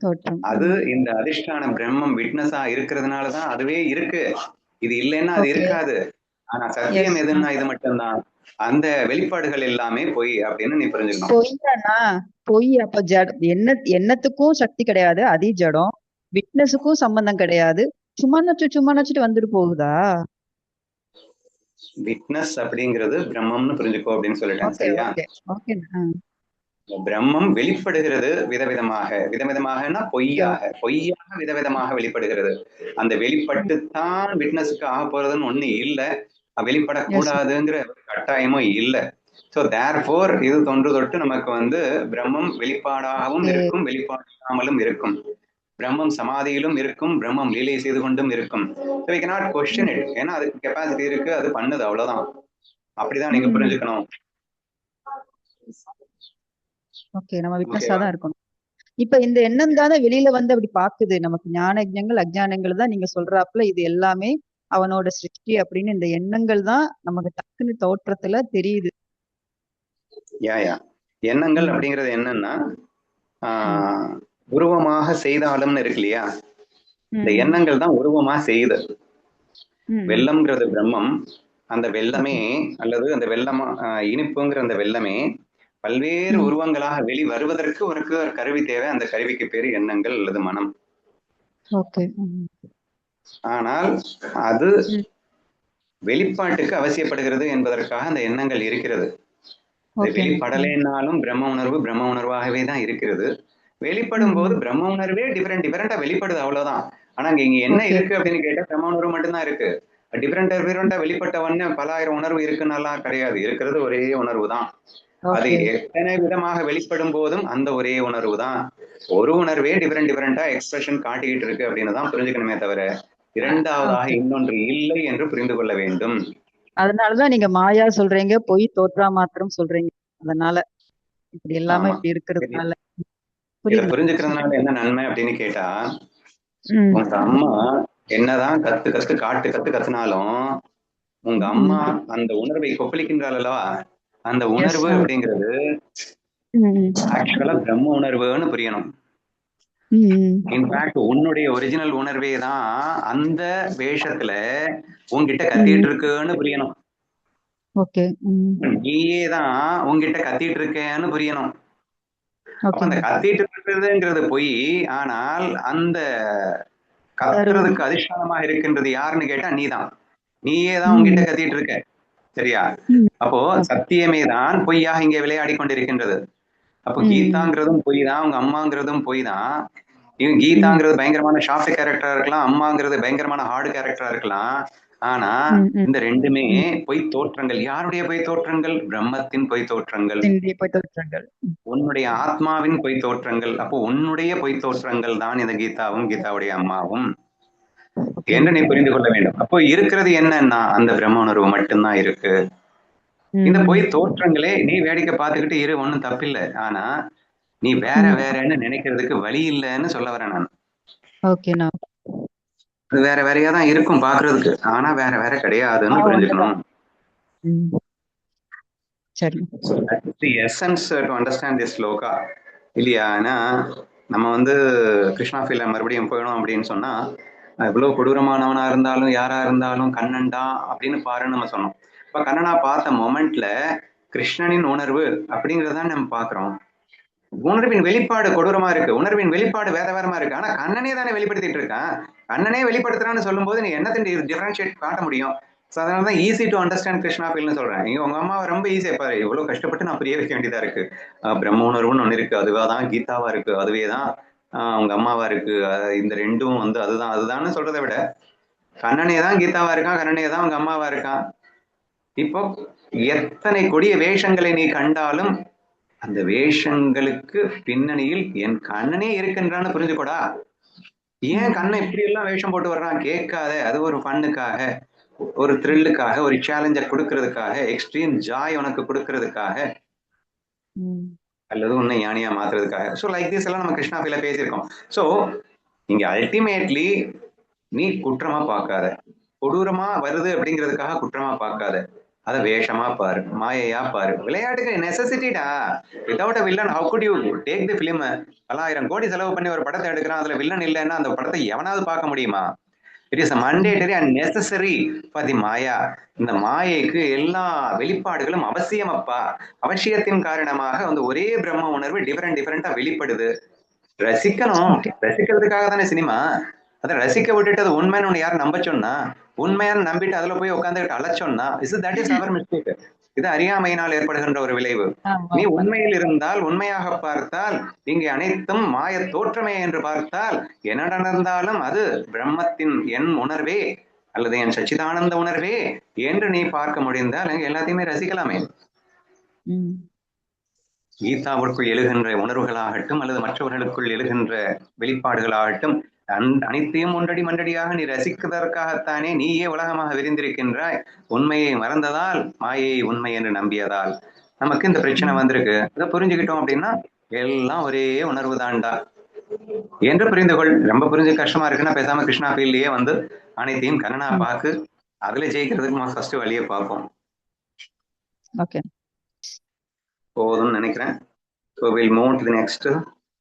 தோற்றம். அது இந்த அதிஷ்டான பிரம்மம் விட்னஸா இருக்கிறதுனாலதான் அதுவே இருக்கு. இது இல்லைன்னா அது ஓகே. இருக்காது. ஆனா சத்தியம் எஸ். எதுன்னா இது மட்டும்தான். அந்த வெளிப்பாடுகள் எல்லாமே பொய் அப்படின்னு நீ புரிஞ்சுக்கணும். பொய்யானா பொய் அப்ப எண்ணத்துக்கும் சக்தி கிடையாது, அதே ஜடம். விட்னஸுக்கும் சம்பந்தம் கிடையாது. சும்மா நச்சுட்டு வந்துட்டு போகுதா? விட்னஸ் அப்படிங்கிறது பிரம்மம்னு புரிஞ்சுக்கோ அப்படின்னு சொல்லிட்டேன். ஓகே சரியா? Okay okay. பிரம்மம் வெளிப்படுகிறது விதவிதமாகனா பொய்யாக விதவிதமாக வெளிப்படுகிறது. அந்த வெளிப்பட்டுத்தான் விட்னஸுக்கு ஆக போறதுன்னு ஒண்ணு இல்ல, வெளிப்படக்கூடாதுங்கிற கட்டாயமும் இல்ல. சோ தேர்ஃபோர் இது தொன்று தொட்டு நமக்கு பிரம்மம் வெளிப்பாடாகவும் இருக்கும், வெளிப்பாடாமலும் இருக்கும். பிரம்மம் சமாதியிலும் இருக்கும், பிரம்மம் லீலை செய்து கொண்டும் இருக்கும். So we cannot question it. ஏன்னா அதுக்கு கெப்பாசிட்டி இருக்கு, அது பண்ணுது, அவ்வளவுதான். அப்படிதான் நீங்க புரிஞ்சுக்கணும். ஓகே, நம்ம விட்னஸா தான் இருக்கணும். இப்ப இந்த எண்ணம் தானே வெளியில வந்து அப்படி பாக்குது. நமக்கு ஞான யஜ்ஞங்கள் அஜ்ஞானங்கள் தான் நீங்க சொல்றாப்புல இது எல்லாமே அவனோட சிருஷ்டி அப்படின்னு இந்த எண்ணங்கள் தான் நமக்கு டக்குன்னு தோற்றத்துல தெரியுது. எண்ணங்கள் அப்படிங்கிறது என்னன்னா உருவமாக செய்தாலும்னு இருக்கு இல்லையா, இந்த எண்ணங்கள் தான் உருவமா செய்யுது. வெள்ளம்ங்கிறது பிரம்மம். அந்த வெள்ளமே அல்லது அந்த வெள்ளமா இனிப்புங்கிற அந்த வெள்ளமே பல்வேறு உருவங்களாக வெளி வருவதற்கு ஒரு கருவி தேவை. அந்த கருவிக்கு பேரு எண்ணங்கள் அல்லது மனம். ஆனால் அது வெளிப்பாட்டுக்கு அவசியப்படுகிறது என்பதற்காக அந்த எண்ணங்கள் இருக்கிறது. வெளிப்படலைன்னாலும் பிரம்ம உணர்வாகவே தான் இருக்கிறது. வெளிப்படும் போது பிரம்ம உணர்வே டிஃபரெண்டா வெளிப்படுது, அவ்வளவுதான். ஆனா இங்க என்ன இருக்கு அப்படின்னு கேட்டா பிரம்ம உணர்வு மட்டும்தான் இருக்கு. டிஃபரெண்டா வெளிப்பட்ட உடனே பல ஆயிரம் உணர்வு இருக்குன்னெல்லாம் கிடையாது. இருக்கிறது ஒரே உணர்வு தான். அது எத்தனை விதமாக வெளிப்படும் போதும் அந்த ஒரே உணர்வு தான். ஒரு உணர்வே டிஃபரெண்டா எக்ஸ்பிரஷன் காட்டிக்கிட்டு இருக்கு அப்படின்னு தான் புரிஞ்சுக்கணுமே தவிர இரண்டாவதாக இன்னொன்று இல்லை என்று புரிந்து கொள்ள வேண்டும். அதனாலதான் நீங்க மாயா சொல்றீங்க, பொய் தோற்றா மாத்திரம் சொல்றீங்க. அதனால இப்படி எல்லாமே இப்படி இருக்கிறதுனால புரிஞ்சுக்கிறதுனால என்ன நன்மை அப்படின்னு கேட்டா, உங்க அம்மா என்னதான் கத்துனாலும் உங்க அம்மா அந்த உணர்வை கொப்பளிக்கின்றாள் அல்லவா, அந்த உணர்வு அப்படிங்கிறது ஆக்சுவலா பிரம்ம உணர்வுன்னு புரியணும். இன்ஃபேக்ட் உன்னுடைய ஒரிஜினல் உணர்வே தான் அந்த வேஷத்துல உன்கிட்ட கத்திட்டு இருக்குன்னு புரியணும். நீயே தான் உன்கிட்ட கத்திட்டு இருக்கேன்னு புரியணும். அந்த கத்திட்டு இருக்கிறதுங்கிறது பொய். ஆனால் அந்த கத்துறதுக்கு அதிஷ்டானமாக இருக்கின்றது யாருன்னு கேட்டா நீதான். நீயே தான் உன்கிட்ட கத்திட்டு இருக்க. சரியா? அப்போ சத்தியமே தான் பொய்யாக இங்கே விளையாடி கொண்டிருக்கின்றது. அப்போ கீதாங்கிறதும் பொய் தான், உங்க அம்மாங்கிறதும் பொய் தான். இவன் கீதாங்கிறது பயங்கரமான சாஃப்ட் கேரக்டரா இருக்கலாம், அம்மாங்கிறது பயங்கரமான ஹார்டு கேரக்டரா இருக்கலாம். ஆனா இந்த ரெண்டுமே பொய் தோற்றங்கள். யாருடைய பொய் தோற்றங்கள்? பிரம்மத்தின் பொய் தோற்றங்கள், உன்னுடைய ஆத்மாவின் பொய் தோற்றங்கள். அப்போ உன்னுடைய பொய் தோற்றங்கள் தான் இந்த கீதாவும் கீதாவுடைய அம்மாவும் என்று நீ புரிந்து கொள்ள வேண்டும். அப்போ இருக்கிறது என்னன்னா அந்த பிரம்ம உணர்வு மட்டும்தான் இருக்கு. இந்த பொய் தோற்றங்களே நீ வேடிக்கை பார்த்துக்கிட்டு இரு, ஒண்ணும் தப்பில்லை. ஆனா நீ வேறன்னு நினைக்கிறதுக்கு வழி இல்லைன்னு சொல்ல வரேன் நான். அது வேறையா தான் இருக்கும் பாக்குறதுக்கு, ஆனா வேற கிடையாதுன்னு புரிஞ்சுக்கணும். Essence to understand this shloka இல்லையா? ஏன்னா நம்ம கிருஷ்ணா ஃபீல்ல மறுபடியும் போயிடும் அப்படின்னு சொன்னா, எவ்வளவு கொடூரமானவனா இருந்தாலும் யாரா இருந்தாலும் கண்ணன்டா அப்படின்னு பாருன்னு நம்ம சொன்னோம். இப்ப கண்ணனா பார்த்த மொமெண்ட்ல கிருஷ்ணனின் உணர்வு அப்படிங்கறதான் நம்ம பாக்குறோம். உணர்வின் வெளிப்பாடு கொடூரமா இருக்கு, உணர்வின் வெளிப்பாடு வேறமா இருக்கு. ஆனா கண்ணனே தானே வெளிப்படுத்திட்டு இருக்கான். கண்ணனே வெளிப்படுத்துறான்னு சொல்லும் போது நீ என்னத்தின் டிஃபரன்ஷியேட் காட்ட முடியும்? அதனாலதான் ஈஸி டு அண்டர்ஸ்டாண்ட் கிருஷ்ணா ஃபீல்னு சொல்றேன். நீங்க உங்க அம்மாவை ரொம்ப ஈஸியா பாரு, இவ்வளவு கஷ்டப்பட்டு நான் புரிய வைக்க வேண்டியதா இருக்கு. பிரம்ம உணர்வுன்னு ஒண்ணு இருக்கு, அதுவாதான் கீதாவா இருக்கு, அதுவேதான் உங்க அம்மாவா இருக்கு. இந்த ரெண்டும் அதுதான்னு சொல்றதை விட கண்ணனே தான் கீதாவா இருக்கான், கண்ணனே தான் உங்க அம்மாவா இருக்கான். இப்போ எத்தனை கொடிய வேஷங்களை நீ கண்டாலும் அந்த வேஷங்களுக்கு பின்னணியில் என் கண்ணனே இருக்கின்றான்னு புரிஞ்சுக்கூடா. ஏன் கண்ணன் இப்படி எல்லாம் வேஷம் போட்டு வர்றான் கேட்காத. அது ஒரு ஃபன்னுக்காக, ஒரு த்ரில்லுக்காக, ஒரு சேலஞ்ச கொடுக்கறதுக்காக, எக்ஸ்ட்ரீம் ஜாய் உனக்கு கொடுக்கறதுக்காக, அல்லது உன்னை ஞானியா மாத்துறதுக்காக. ஸோ லைக் திஸ் எல்லாம் நம்ம கிருஷ்ணா ஃபீல்ல பேசியிருக்கோம். ஸோ இங்க அல்டிமேட்லி நீ குற்றமா பார்க்காத, கொடூரமா வருது அப்படிங்கிறதுக்காக குற்றமா பார்க்காத. அதை வேஷமா பாரு, மாயையா பாரு. விளையாட்டுக்கு நெசசிட்டிடா. Without a villain how good you take the film? 1000 கோடி செலவு பண்ணி ஒரு படத்தை எடுக்கிறான், அதுல வில்லன் இல்லைன்னா அந்த படத்தை எவனாவது பார்க்க முடியுமா? It is mandatory and necessary for the மாயா. இந்த மாயைக்கு எல்லா வெளிப்பாடுகளும் அவசியம் அப்பா. அவசியத்தின் காரணமாக வந்து ஒரே பிரம்ம உணர்வு டிஃபரெண்டா வெளிப்படுது. ரசிக்கணும், ரசிக்கிறதுக்காக தானே சினிமா. அதை ரசிக்க விட்டுட்டு அது உண்மைன்னு ஒண்ணு யாரும் நம்ப சொன்னா, உண்மையான நம்பிட்டு அதுல போய் உட்காந்துட்டு அழைச்சோம்னா தட் இஸ் அவர் மிஸ்டேக். இது அறியாமையினால் ஏற்படுகின்ற ஒரு விளைவு. நீ உண்மையில் இருந்தால், உண்மையாக பார்த்தால், இங்கே அனைத்தும் மாய தோற்றமே என்று பார்த்தால், என்ன நடந்தாலும் அது பிரம்மத்தின் என் உணர்வே அல்லது என் சச்சிதானந்த உணர்வே என்று நீ பார்க்க முடிந்தால் எல்லாத்தையுமே ரசிக்கலாமே. கீதாவிற்குள் எழுகின்ற உணர்வுகளாகட்டும் அல்லது மற்றவர்களுக்குள் எழுகின்ற வெளிப்பாடுகளாகட்டும் அனைத்தையும் ஒன்றடி மன்றடியாக நீ ரசிப்பதற்காகத்தானே நீயே உலகமாக விரிந்திருக்கின்றாய். உண்மையை மறந்ததால், மாயையை உண்மை என்று நம்பியதால் நமக்கு இந்த பிரச்சனை வந்திருக்கு. இதை புரிஞ்சுக்கிட்டோம் அப்படின்னா எல்லாம் ஒரே உணர்வு தான்டா என்று புரிந்துகொள். ரொம்ப புரிஞ்சு கஷ்டமா இருக்குன்னா பேசாம கிருஷ்ணா ஃபீல்ட்லயே வந்து அனைத்தையும் கண்ணனா பார்த்து அதுல ஜெயிக்கிறதுக்கு ஃபர்ஸ்ட் வழியை பார்ப்போம். போதும்னு நினைக்கிறேன். So we'll move to the next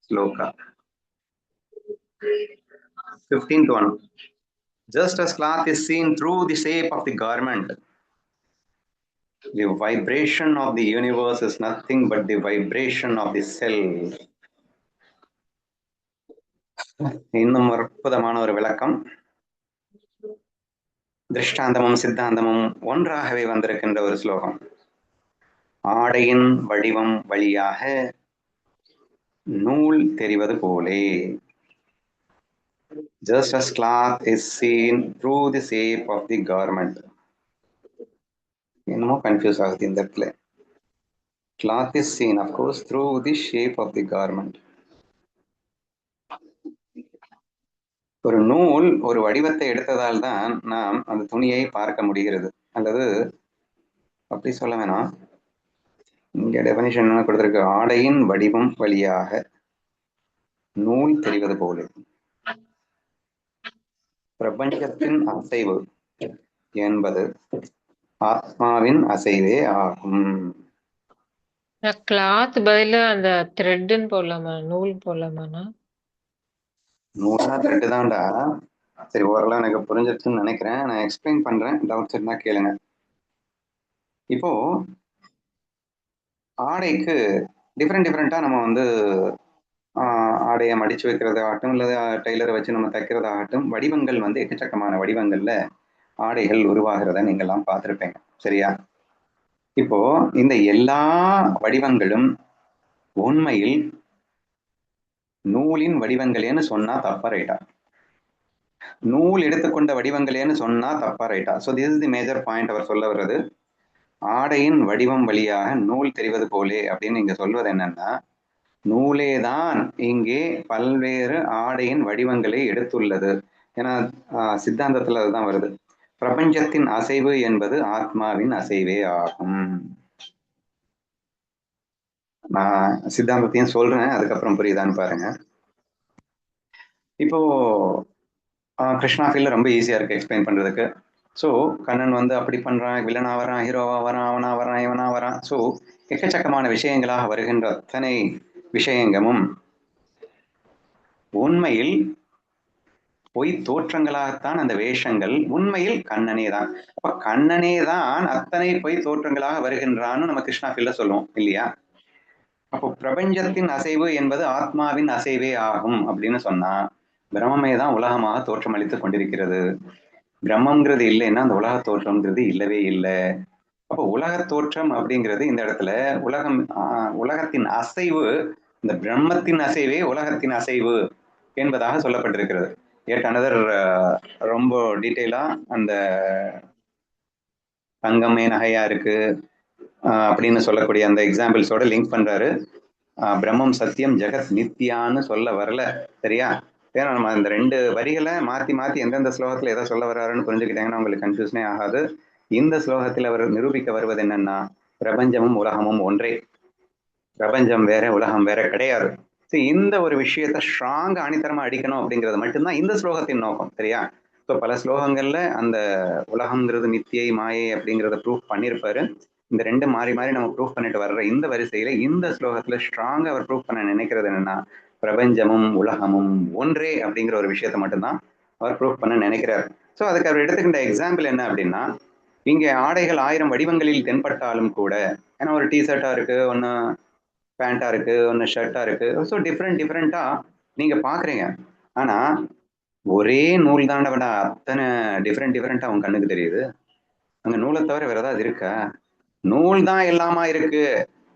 sloka. 15th one. Just as cloth is seen through the shape of the garment, the vibration of the universe is nothing but the vibration of the self. இன்னும் அற்புதமான ஒரு விளக்கம். திருஷ்டாந்தமும் சித்தாந்தமும் ஒன்றாகவே வந்திருக்கின்ற ஒரு ஸ்லோகம். ஆடையின் வடிவம் வழியாக நூல் தெரிவது போலே. Just as cloth is seen through the shape of the garment. என்னமோ கன்ஃபியூஸ் ஆகுது இந்த இடத்துல. Cloth is seen, of course, through the shape of the garment. ஒரு நூல் ஒரு வடிவத்தை எடுத்ததால் தான் நாம் அந்த துணியை பார்க்க முடிகிறது. அல்லது அப்படி சொல்ல வேணாம், இங்க டெஃபினிஷன் என்ன கொடுத்திருக்கு? ஆடையின் வடிவம் வழியாக நூல் தெரிவது போல. பிரபஞ்சத்தின் அசைவு என்பது ஆத்மாவின் அசைவே ஆகும். கிளாத் பதிலா அந்த த்ரெட்னு போடலாமா, நூல் போடலாமாண்ணா? நூல்னா த்ரெட் தான்டா. சரி, ஓரளவு எனக்கு புரிஞ்சிருச்சுன்னு நினைக்கிறேன். நான் எக்ஸ்பிளைன் பண்றேன், டவுட்ஸ் இருந்தா கேளுங்க. இப்போ ஆடைக்கு டிஃப்ரெண்டா நம்ம வந்து ஆடையை மடிச்சு வைக்கிறதாகட்டும் இல்லது டெய்லரை வச்சு நம்ம தைக்கிறதாகட்டும் வடிவங்கள் வந்து எக்கச்சக்கமான வடிவங்கள்ல ஆடைகள் உருவாகிறத நீங்கெல்லாம் பார்த்துருப்பீங்க. சரியா? இப்போ இந்த எல்லா வடிவங்களும் உண்மையில் நூலின் வடிவங்களேன்னு சொன்னா தப்பா ரைட்டா? நூல் எடுத்துக்கொண்ட வடிவங்களேன்னு சொன்னா தப்பா ரைட்டா? So this is the major point அவர் சொல்ல வர்றது. ஆடையின் வடிவம் வழியாக நூல் தெரிவது போலே அப்படின்னு நீங்க சொல்வது என்னன்னா, நூலேதான் இங்கே பல்வேறு ஆடையின் வடிவங்களை எடுத்துள்ளது. ஏன்னா சித்தாந்தத்துல அதுதான் வருது. பிரபஞ்சத்தின் அசைவு என்பது ஆத்மாவின் அசைவே ஆகும். நான் சித்தாந்தத்தையும் சொல்றேன், அதுக்கப்புறம் புரியுதான்னு பாருங்க. இப்போ கிருஷ்ணா ஃபீல்ல ரொம்ப ஈஸியா இருக்கு எக்ஸ்பிளைன் பண்றதுக்கு. ஸோ கண்ணன் வந்து அப்படி பண்றான், வில்லனா வரான், ஹீரோவா வரான், அவனா வரான், இவனா வரான். ஸோ எக்கச்சக்கமான விஷயங்களாக வருகின்ற அத்தனை விஷயங்களும் உண்மையில் பொய் தோற்றங்களாகத்தான். அந்த வேஷங்கள் உண்மையில் கண்ணனே தான். அப்ப கண்ணனே தான் அத்தனை பொய் தோற்றங்களாக வருகின்றான்னு நம்ம கிருஷ்ணா ஃபீல்ல சொல்லுவோம் இல்லையா? அப்போ பிரபஞ்சத்தின் அசைவு என்பது ஆத்மாவின் அசைவே ஆகும் அப்படின்னு சொன்னா பிரம்மே தான் உலகமாக தோற்றம் அளித்துக் கொண்டிருக்கிறது. பிரம்மங்கிறது இல்லைன்னா அந்த உலக தோற்றம்ங்கிறது இல்லவே இல்லை. அப்போ உலக தோற்றம் அப்படிங்கிறது இந்த இடத்துல உலகத்தின் அசைவு, இந்த பிரம்மத்தின் அசைவே உலகத்தின் அசைவு என்பதாக சொல்லப்பட்டிருக்கிறது. ஏட் அனதர் ரொம்ப டீட்டெயிலா அந்த தங்கமே நகையா இருக்கு அப்படின்னு சொல்லக்கூடிய அந்த எக்ஸாம்பிள்ஸோட லிங்க் பண்றாரு. பிரம்மம் சத்தியம் ஜெகத் நித்யான்னு சொல்ல வரல. சரியா? ஏன்னா நம்ம இந்த 2 வரிகளை மாத்தி எந்தெந்த ஸ்லோகத்துல எதை சொல்ல வர்றாருன்னு புரிஞ்சுக்கிட்டாங்கன்னா உங்களுக்கு கன்ஃபியூஷனே ஆகாது. இந்த ஸ்லோகத்தில் அவர் நிரூபிக்க வருவது என்னன்னா, பிரபஞ்சமும் உலகமும் ஒன்றே, பிரபஞ்சம் வேற உலகம் வேற கிடையாது. இந்த ஒரு விஷயத்த ஸ்ட்ராங்கா அணித்தரமா அடிக்கணும் அப்படிங்கிறது மட்டும்தான் இந்த ஸ்லோகத்தின் நோக்கம். சரியா? ஸோ பல ஸ்லோகங்கள்ல அந்த உலகம்ங்கிறது மித்தியை மாயை அப்படிங்கிறத ப்ரூஃப் பண்ணியிருப்பாரு. இந்த ரெண்டு மாறி மாறி நம்ம ப்ரூஃப் பண்ணிட்டு வர்ற இந்த வரிசையில இந்த ஸ்லோகத்துல ஸ்ட்ராங்கா அவர் ப்ரூஃப் பண்ண நினைக்கிறது என்னன்னா, பிரபஞ்சமும் உலகமும் ஒன்றே அப்படிங்கிற ஒரு விஷயத்த மட்டும்தான் அவர் ப்ரூஃப் பண்ண நினைக்கிறார். ஸோ அதுக்கு அவர் எடுத்துக்கிட்ட எக்ஸாம்பிள் என்ன அப்படின்னா, இங்கே ஆடைகள் 1000 வடிவங்களில் தென்பட்டாலும் கூட, ஏன்னா ஒரு டிஷர்ட்டா இருக்கு, ஒன்று பேண்டா இருக்கு, ஒன்று ஷர்ட்டா இருக்கு, ஸோ டிஃப்ரெண்டா நீங்க பாக்குறீங்க. ஆனா ஒரே நூல் தாண்டவடா அத்தனை டிஃப்ரெண்டா உங்க கண்ணுக்கு தெரியுது. அங்க நூலை தவிர வேற ஏதாவது இருக்கா? நூல் தான் எல்லாமா இருக்கு.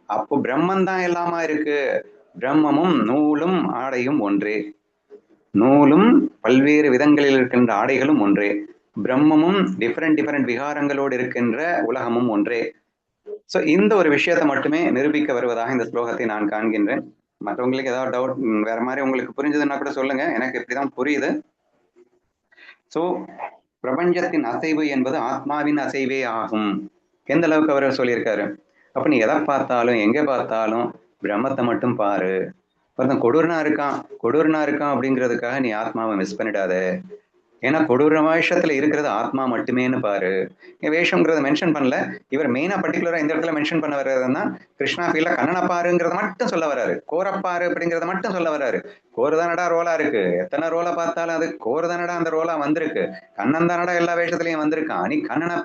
அப்போ பிரம்மன் தான் எல்லாமா இருக்கு. பிரம்மமும் நூலும் ஆடையும் ஒன்றே. நூலும் பல்வேறு விதங்களில் இருக்கின்ற ஆடைகளும் ஒன்றே. பிரம்மமும் டிஃப்ரெண்ட் விகாரங்களோடு இருக்கின்ற உலகமும் ஒன்றே. ஸோ இந்த ஒரு விஷயத்தை மட்டுமே நிரூபிக்க வருவதாக இந்த ஸ்லோகத்தை நான் காண்கின்றேன். மற்றவங்களுக்கு ஏதாவது டவுட் வேற மாதிரி உங்களுக்கு புரிஞ்சதுன்னா கூட சொல்லுங்க, எனக்கு இப்படிதான் புரியுது. ஸோ பிரபஞ்சத்தின் அசைவு என்பது ஆத்மாவின் அசைவே ஆகும். எந்த அளவுக்கு அவர் சொல்லியிருக்காரு. அப்ப நீ எதை பார்த்தாலும் எங்க பார்த்தாலும் பிரம்மத்தை மட்டும் பாரு. ஒருத்தன் கொடூரனா இருக்கான் அப்படிங்கிறதுக்காக நீ ஆத்மாவை மிஸ் பண்ணிடாத. ஏன்னா கொடூர வேஷத்துல இருக்கிறது ஆத்மா மட்டுமேன்னு பாரு. வேஷம்ங்கிறத மென்ஷன் பண்ணல. இவர் மெயினா பர்டிகுலரா இந்த இடத்துல மென்ஷன் பண்ண வர்றதுன்னா, கிருஷ்ணா ஃபீல்ல கண்ணனை பாருங்கிறத மட்டும் சொல்ல வர்றாரு. கோரப்பாரு அப்படிங்கிறத மட்டும் சொல்ல வர்றாரு. கோருதானடா ரோலா இருக்கு. எத்தனை ரோலை பார்த்தாலும் அது கோருதானடா அந்த ரோலா வந்திருக்கு. கண்ணன் தானடா எல்லா வேஷத்துலயும் வந்திருக்கான். நீ கண்ணனை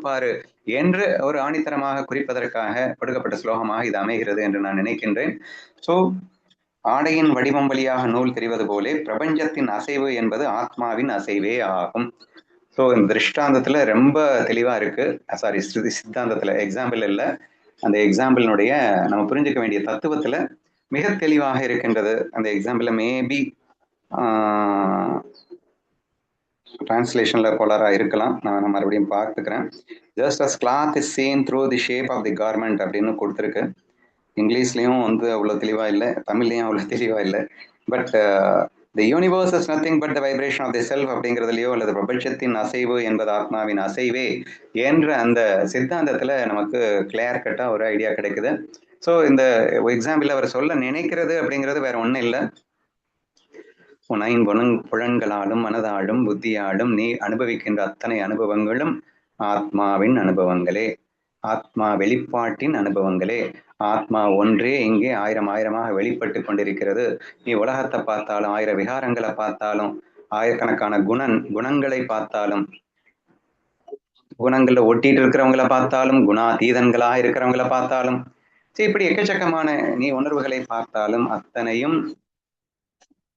பாரு என்று ஒரு ஆணித்தரமாக குறிப்பதற்காக கொடுக்கப்பட்ட ஸ்லோகமாக இது அமைகிறது என்று நான் நினைக்கின்றேன். ஸோ ஆடையின் வடிவம் வழியாக நூல் தெரிவது போலே பிரபஞ்சத்தின் அசைவு என்பது ஆத்மாவின் அசைவே ஆகும். ஸோ இந்த திருஷ்டாந்தத்துல ரொம்ப தெளிவா இருக்கு. சாரி, சித்தாந்தத்துல, எக்ஸாம்பிள் இல்லை, அந்த எக்ஸாம்பிளினுடைய நம்ம புரிஞ்சுக்க வேண்டிய தத்துவத்துல மிக தெளிவாக இருக்கின்றது. அந்த எக்ஸாம்பிள் மேபி டிரான்ஸ்லேஷன்ல கோளாரா இருக்கலாம், நான் மறுபடியும் பார்த்துக்கிறேன். Just as cloth is seen through the shape of the garment அப்படின்னு கொடுத்துருக்கு. இங்கிலீஷ்லயும் அவ்வளோ தெளிவா இல்லை, தமிழ்லையும் அவ்வளோ தெளிவா இல்லை. But the universe is nothing but the vibration of the self அப்படிங்கிறதுலையோ அல்லது பிரபஞ்சத்தின் அசைவு என்பது ஆத்மாவின் அசைவே என்ற அந்த சித்தாந்தத்துல நமக்கு கிளியர் கட்டா ஒரு ஐடியா கிடைக்குது. ஸோ இந்த எக்ஸாம்பிள் அவர் சொல்ல நினைக்கிறது அப்படிங்கிறது வேற ஒன்றும் இல்லை. புலன்களாலும் மனதாலும் புத்தியாலும் நீ அனுபவிக்கின்ற அத்தனை அனுபவங்களும் ஆத்மாவின் அனுபவங்களே, ஆத்மா வெளிப்பாட்டின் அனுபவங்களே. ஆத்மா ஒன்றே இங்கே ஆயிரமாக வெளிப்பட்டு கொண்டிருக்கிறது. நீ உலகத்தை பார்த்தாலும், 1000 விகாரங்களை பார்த்தாலும், ஆயிரக்கணக்கான குணங்களை பார்த்தாலும், குணங்கள்ல ஒட்டிட்டு இருக்கிறவங்களை பார்த்தாலும், குணாதீதன்களாக இருக்கிறவங்களை பார்த்தாலும், இப்படி எக்கச்சக்கமான நீ உணர்வுகளை பார்த்தாலும் அத்தனையும்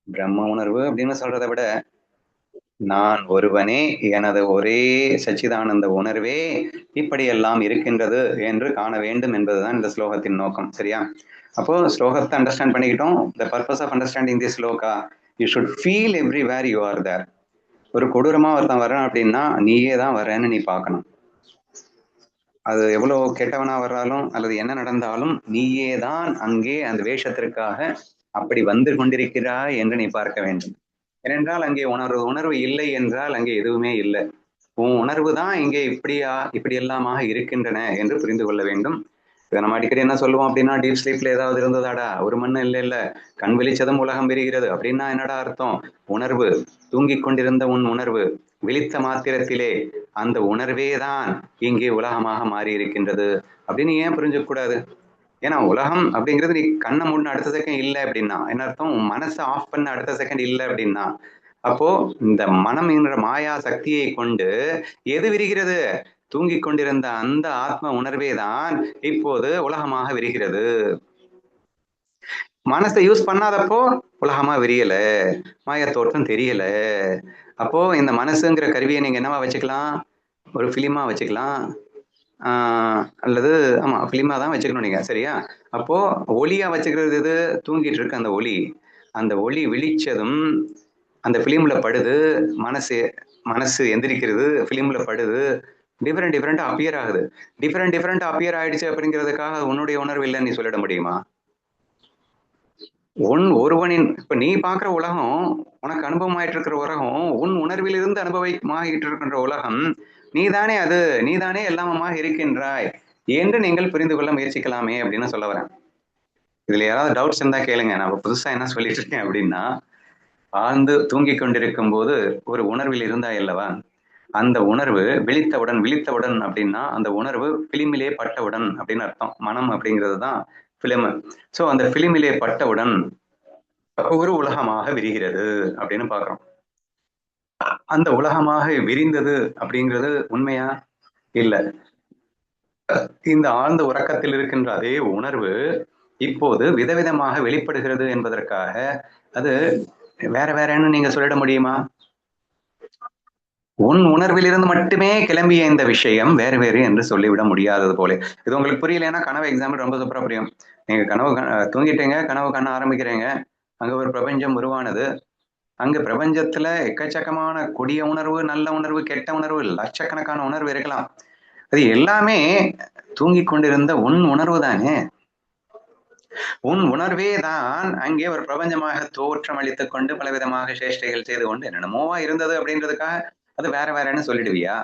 பிரம்ம உணர்வு அப்படின்னு சொல்றதை விட நான் ஒருவனே, எனது ஒரே சச்சிதானந்த உணர்வே இப்படியெல்லாம் இருக்கின்றது என்று காண வேண்டும் என்பதுதான் இந்த ஸ்லோகத்தின் நோக்கம். சரியா? அப்போ ஸ்லோகத்தை அண்டர்ஸ்டாண்ட் பண்ணிக்கிட்டோம். The purpose of understanding the shloka, you should feel everywhere you are there. ஒரு கொடூரமா ஒருத்தன் வர்றான் அப்படின்னா நீயே தான் வர்றேன்னு நீ பார்க்கணும். அது எவ்வளவு கெட்டவனா வர்றாலும் அல்லது என்ன நடந்தாலும் நீயே தான் அங்கே அந்த வேஷத்திற்காக அப்படி வந்து கொண்டிருக்கிறாய் என்று நீ பார்க்க வேண்டும். ஏனென்றால் அங்கே உணர்வு இல்லை என்றால் அங்கே எதுவுமே இல்லை. உன் உணர்வு தான் இங்கே இப்படி எல்லாமாக இருக்கின்றன என்று புரிந்து கொள்ள வேண்டும். இதை நம்ம அடிக்கடி என்ன சொல்லுவோம் அப்படின்னா, டீப் ஸ்லீப்ல ஏதாவது இருந்ததாடா? ஒரு மண்ணு இல்லை, கண் வெளிச்சதும் உலகம் விரிகிறது அப்படின்னா என்னடா அர்த்தம்? உணர்வு, தூங்கிக் கொண்டிருந்த உன் உணர்வு விழித்த மாத்திரத்திலே அந்த உணர்வே தான் இங்கே உலகமாக மாறி இருக்கின்றது அப்படின்னு ஏன் புரிஞ்சுக்க கூடாது? ஏன்னா உலகம் அப்படிங்கிறது நீ கண்ணை மூடின அடுத்த செகண்ட் இல்லை அப்படின்னா என்ன அர்த்தம்? மனசை ஆஃப் பண்ண அடுத்த செகண்ட் இல்லை அப்படின்னா, அப்போ இந்த மனம் என்ற மாயா சக்தியை கொண்டு எது விரிகிறது? தூங்கிக் கொண்டிருந்த அந்த ஆத்ம உணர்வே தான் இப்போது உலகமாக விரிகிறது. மனசை யூஸ் பண்ணாதப்போ உலகமா விரியல, மாயா தோற்றம் தெரியல. அப்போ இந்த மனசுங்கிற கருவியை நீங்க என்னவா வச்சுக்கலாம்? ஒரு பிலிமா வச்சுக்கலாம், அல்லது ஆமா பிலிமா தான் வச்சுக்கணும் நீங்க. சரியா? அப்போ ஒளியா வச்சுக்கிறது எது? தூங்கிட்டு இருக்கு அந்த ஒளி விழிச்சதும் அந்த பிலிம்ல படுது, மனசு எந்திரிக்கிறது, பிலிம்ல படுது, டிஃப்ரெண்டா அப்பியர் ஆகுது. டிஃப்ரெண்டா அப்பியர் ஆயிடுச்சு அப்படிங்கிறதுக்காக உன்னுடைய உணர்வு இல்லைன்னு நீ சொல்லிட முடியுமா? ஒருவனின் இப்ப நீ பாக்குற உலகம், உனக்கு அனுபவம் ஆயிட்டு இருக்கிற உலகம், உன் உணர்விலிருந்து அனுபவமாகிட்டு இருக்கின்ற உலகம் நீதானே, அது நீதானே எல்லாமமாக இருக்கின்றாய் என்று நீங்கள் புரிந்து கொள்ள முயற்சிக்கலாமே அப்படின்னு சொல்ல வரேன். இதுல யாராவது டவுட்ஸ் இருந்தா கேளுங்க. நான் புதுசா என்ன சொல்லிட்டு இருக்கேன் அப்படின்னா, ஆழ்ந்து தூங்கிக் கொண்டிருக்கும் போது ஒரு உணர்வில் இருந்தாய் அல்லவா, அந்த உணர்வு விழித்தவுடன் அப்படின்னா அந்த உணர்வு பிலிமிலே பட்டவுடன் அப்படின்னு அர்த்தம். மனம் அப்படிங்கிறது தான் பிலிம். ஸோ அந்த பிலிமிலே பட்டவுடன் ஒரு உலகமாக விரிகிறது அப்படின்னு பாக்குறோம். அந்த உலகமாக விரிந்தது அப்படிங்கிறது உண்மையா? இல்ல. இந்த ஆழ்ந்த உறக்கத்தில் இருக்கின்ற அதே உணர்வு இப்போது விதவிதமாக வெளிப்படுகிறது என்பதற்காக அது வேற வேறன்னு நீங்க சொல்லிட முடியுமா? உன் உணர்விலிருந்து மட்டுமே கிளம்பிய இந்த விஷயம் வேறு வேறு என்று சொல்லிவிட முடியாதது போல. இது உங்களுக்கு புரியலைன்னா கனவு எக்ஸாம்பிள் ரொம்ப சூப்பரா புரியும். நீங்க கனவு தூங்கிட்டீங்க, கனவு காண ஆரம்பிக்கிறீங்க, அங்க ஒரு பிரபஞ்சம் உருவானது. அங்க பிரபஞ்சத்துல எக்கச்சக்கமான கொடிய உணர்வு, நல்ல உணர்வு, கெட்ட உணர்வு, லட்சக்கணக்கான உணர்வு இருக்கலாம். அது எல்லாமே தூங்கிக் கொண்டிருந்த உன் உணர்வு தானே. உன் உணர்வே தான் அங்கே ஒரு பிரபஞ்சமாக தோற்றம் அளித்துக் கொண்டு பலவிதமாக சேஷ்டைகள் செய்து கொண்டு என்னென்னமோவா இருந்தது அப்படின்றதுக்காக அது வேற வேறன்னு சொல்லிடுவியா?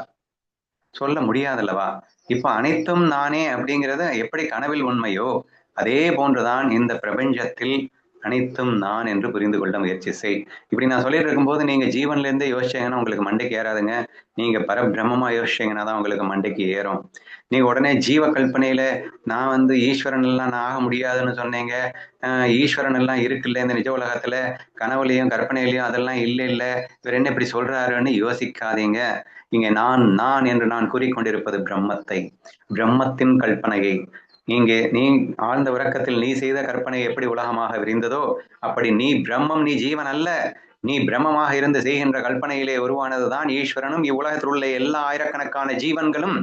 சொல்ல முடியாதல்லவா? இப்ப அனைத்தும் நானே அப்படிங்கிறது எப்படி கனவில் உண்மையோ அதே போன்றுதான் இந்த பிரபஞ்சத்தில் அனைத்தும் நான் என்று புரிந்து கொள்ள முயற்சி செய். இப்படி நான் சொல்லிட்டு இருக்கும்போது நீங்க ஜீவன்ல இருந்தே யோசிச்சீங்கன்னா உங்களுக்கு மண்டைக்கு ஏறாதுங்க. நீங்க பரபிரம்மமா யோசிச்சீங்கன்னா தான் உங்களுக்கு மண்டைக்கு ஏறும். நீங்க உடனே ஜீவ கல்பனையில நான் ஈஸ்வரன் எல்லாம் நான் ஆக முடியாதுன்னு சொன்னீங்க. ஈஸ்வரன் எல்லாம் இருக்குல்ல இந்த நிஜ உலகத்துல, கனவுலையும் கற்பனையிலையும் அதெல்லாம் இல்ல இவர் என்ன இப்படி சொல்றாருன்னு யோசிக்காதீங்க. இங்க நான் என்று நான் கூறிக்கொண்டிருப்பது பிரம்மத்தை, பிரம்மத்தின் கல்பனையை. இங்கே நீ ஆழ்ந்த உறக்கத்தில் நீ செய்த கற்பனை எப்படி உலகமாக விரிந்ததோ அப்படி நீ பிரம்மம், நீ ஜீவன் அல்ல. நீ பிரம்மமாக இருந்து செய்கின்ற கல்பனையிலே உருவானதுதான் ஈஸ்வரனும் இவ்வுலகத்தில் உள்ள எல்லா ஆயிரக்கணக்கான ஜீவன்களும்.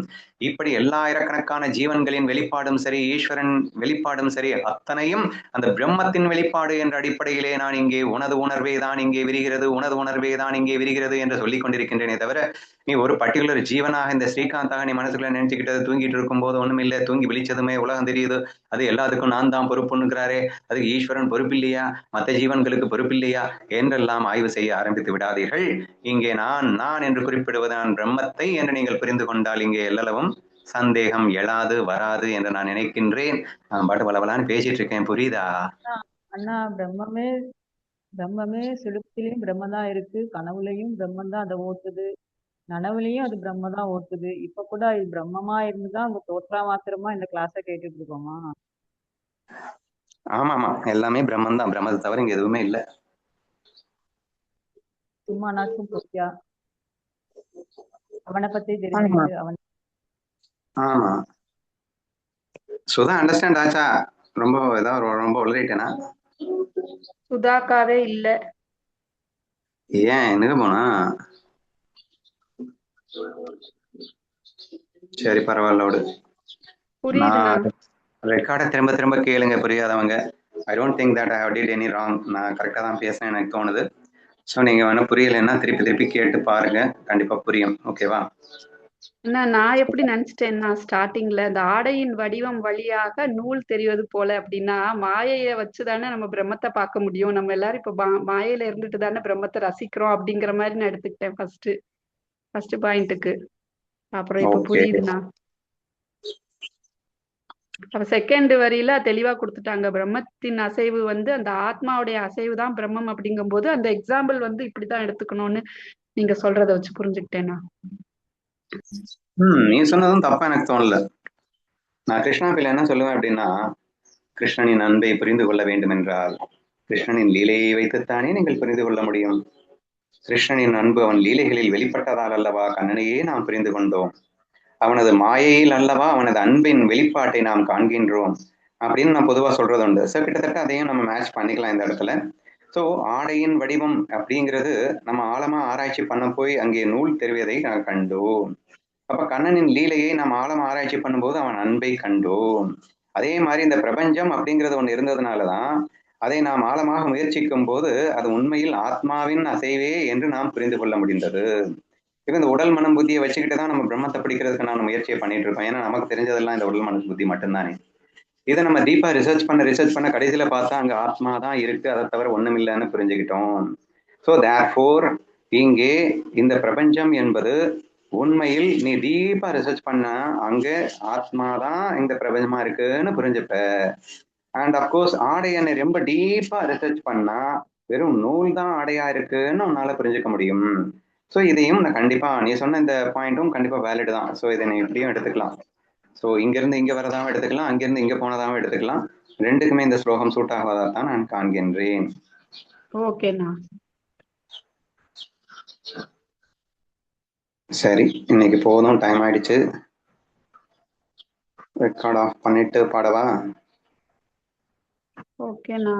இப்படி எல்லா ஆயிரக்கணக்கான ஜீவன்களின் வெளிப்பாடும் சரி, ஈஸ்வரன் வெளிப்பாடும் சரி, அத்தனையும் அந்த பிரம்மத்தின் வெளிப்பாடு என்ற அடிப்படையிலே நான் இங்கே உனது உணர்வே தான் இங்கே விரிகிறது, உனது உணர்வே தான் இங்கே விரிகிறது என்று சொல்லிக் கொண்டிருக்கின்றேனே தவிர நீ ஒரு பர்டிகுலர் ஜீவனாக இந்த ஸ்ரீகாந்தாக நீ மனசுக்குள்ள நினைச்சுக்கிட்டது தூங்கிட்டு இருக்கும் போது ஒண்ணும் இல்லை, தூங்கி விழிச்சதுமே உலகம் தெரியுது, அது எல்லாத்துக்கும் நான் தான் பொறுப்புன்னுக்கிறாரே, அதுக்கு ஈஸ்வரன் பொறுப்பு இல்லையா, மற்ற ஜீவன்களுக்கு பொறுப்பு இல்லையா என்றெல்லாம் ஆய்வு செய்ய ஆரம்பித்து விடாதீர்கள். இங்கே நான் என்று குறிப்பிடுவது நான் பிரம்மத்தை என்று நீங்கள் புரிந்து கொண்டால் இங்கே எல்லளவும் சந்தேகம் எழாது வராது என்று நான் நினைக்கின்றேன். நான் பாட்டு பலபலான்னு பேசிட்டு இருக்கேன், புரியுதா? அண்ணா பிரம்மமே சுளுத்திலையும் பிரம்மதான் இருக்கு, கனவுலையும் பிரம்மன் தான் அதை ஓட்டுது, நனவுலையும் அது பிரம்ம தான் ஓட்டுது. இப்ப கூட இது பிரம்மமா இருந்துதான் உங்க தோற்றா மாத்திரமா இந்த கிளாஸ கேட்டுட்டு இருக்கோமா? ஆமா, எல்லாமே பிரம்மன் தான், பிரம்மத்தை தவிர இங்க எதுவுமே இல்லை. சும்மானாச்சும் பொய்யா அவனை பத்தி தெரிஞ்சுக்கிட்டு அவன். ஆமா, சுதா அண்டர்ஸ்டாண்ட் ஆச்சா? ரொம்ப ஏதாவது ரொம்ப உளறிட்டேனா? சுதாக்காவே இல்ல. ஏன் எங்க போனா? சரி பரவாயில்ல விடு. ரெக்கார்டை திரும்ப திரும்ப கேளுங்க புரியாதவங்க. I don't think that I have did any wrong. நான் கரெக்டாக தான் பேசுனேன் எனக்கு தோணுது. ஸோ நீங்க வேணா புரியலைன்னா திருப்பி கேட்டு பாருங்க, கண்டிப்பா புரியும். ஓகேவா? நான் எப்படி நினைச்சிட்டேன்னா ஸ்டார்டிங்ல இந்த ஆடையின் வடிவம் வழியாக நூல் தெரிவது போல அப்படின்னா மாயைய வச்சுதானே நம்ம பிரம்மத்தை பார்க்க முடியும், நம்ம எல்லாரும் இப்ப மாயையில இருந்துட்டு தானே பிரம்மத்தை ரசிக்கிறோம் அப்படிங்கிற மாதிரி நான் எடுத்துக்கிட்டேன் ஃபர்ஸ்ட் பாயிண்ட்டுக்கு. அப்புறம் இப்ப புரியுதுண்ணா. அப்ப செகண்ட் வரியில தெளிவா கொடுத்துட்டாங்க, பிரம்மத்தின் அசைவு அந்த ஆத்மாவுடைய அசைவு தான் பிரம்மம் அப்படிங்கும் போது அந்த எக்ஸாம்பிள் இப்படித்தான் எடுத்துக்கணும்னு நீங்க சொல்றத வச்சு புரிஞ்சுக்கிட்டேன்னா. நீ சொன்னதும் தப்பா எனக்கு தோணல. நான் கிருஷ்ணாபில என்ன சொல்லுவேன் அப்படின்னா, கிருஷ்ணனின் அன்பை புரிந்து கொள்ள வேண்டும் என்றால் கிருஷ்ணனின் லீலையை வைத்துத்தானே நீங்கள் புரிந்து கொள்ள முடியும். கிருஷ்ணனின் அன்பு அவன் லீலைகளில் வெளிப்பட்டதால் அல்லவா கண்ணனையே நாம் புரிந்து கொண்டோம். அவனது மாயையில் அல்லவா அவனது அன்பின் வெளிப்பாட்டை நாம் காண்கின்றோம் அப்படின்னு நான் பொதுவா சொல்றது உண்டு. ஸோ கிட்டத்தட்ட அதையும் நம்ம மேட்ச் பண்ணிக்கலாம் இந்த இடத்துல. ஸோ ஆடையின் வடிவம் அப்படிங்கிறது நம்ம ஆழமா ஆராய்ச்சி பண்ண போய் அங்கே நூல் தெரிவதை நான் கண்டோம். அப்ப கண்ணனின் லீலையை நாம் ஆழமா ஆராய்ச்சி பண்ணும்போது அவன் அன்பை கண்டோம். அதே மாதிரி இந்த பிரபஞ்சம் அப்படிங்கிறது ஒண்ணு இருந்ததுனாலதான் அதை நாம் ஆழமாக முயற்சிக்கும் போது அது உண்மையில் ஆத்மாவின் அசைவே என்று நாம் புரிந்து கொள்ள முடிந்தது. இப்ப இந்த உடல் மனம் புத்தியை வச்சுக்கிட்டு தான் நம்ம பிரம்மத்தை பிடிக்கிறதுக்கு நான் முயற்சியை பண்ணிட்டு இருக்கோம். ஏன்னா நமக்கு தெரிஞ்சதெல்லாம் இந்த உடல் மன புத்தி மட்டும்தானே. இதை நம்ம டீப்பா ரிசர்ச் பண்ண கடைசியில பார்த்தா அங்க ஆத்மா தான் இருக்கு, அதை தவிர ஒண்ணும் இல்லைன்னு புரிஞ்சுக்கிட்டோம். ஸோ தேர்ஃபோர் இங்கே இந்த பிரபஞ்சம் என்பது உண்மையில் நீ டீப்பா ரிசர்ச் பண்ண அங்க ஆத்மா தான் இந்த பிரபஞ்சமா இருக்குன்னு புரிஞ்சுப்ப. அண்ட் அப்கோர்ஸ் ஆடையனை ரொம்ப டீப்பா ரிசர்ச் பண்ணா வெறும் நூல் தான் ஆடையா இருக்குன்னு உன்னால புரிஞ்சுக்க முடியும். ஸோ இதையும் நான் கண்டிப்பா நீ சொன்ன இந்த பாயிண்ட்டும் கண்டிப்பா வேலிட் தான். ஸோ இதை நீ இப்படியும் எடுத்துக்கலாம். ஸோ இங்கிருந்து இங்க வரதாவும் எடுத்துக்கலாம், அங்கிருந்து இங்க போனதாவும் எடுத்துக்கலாம். ரெண்டுக்குமே இந்த ஸ்லோகம் சூட் ஆகாதான் நான் காண்கின்றேன். ஓகேண்ணா. சரி, இன்னைக்கு போதும், டைம் ஆயிடுச்சு. ரெக்கார்ட் ஆஃப் பண்ணிட்டு பாடவா? ஓகேண்ணா.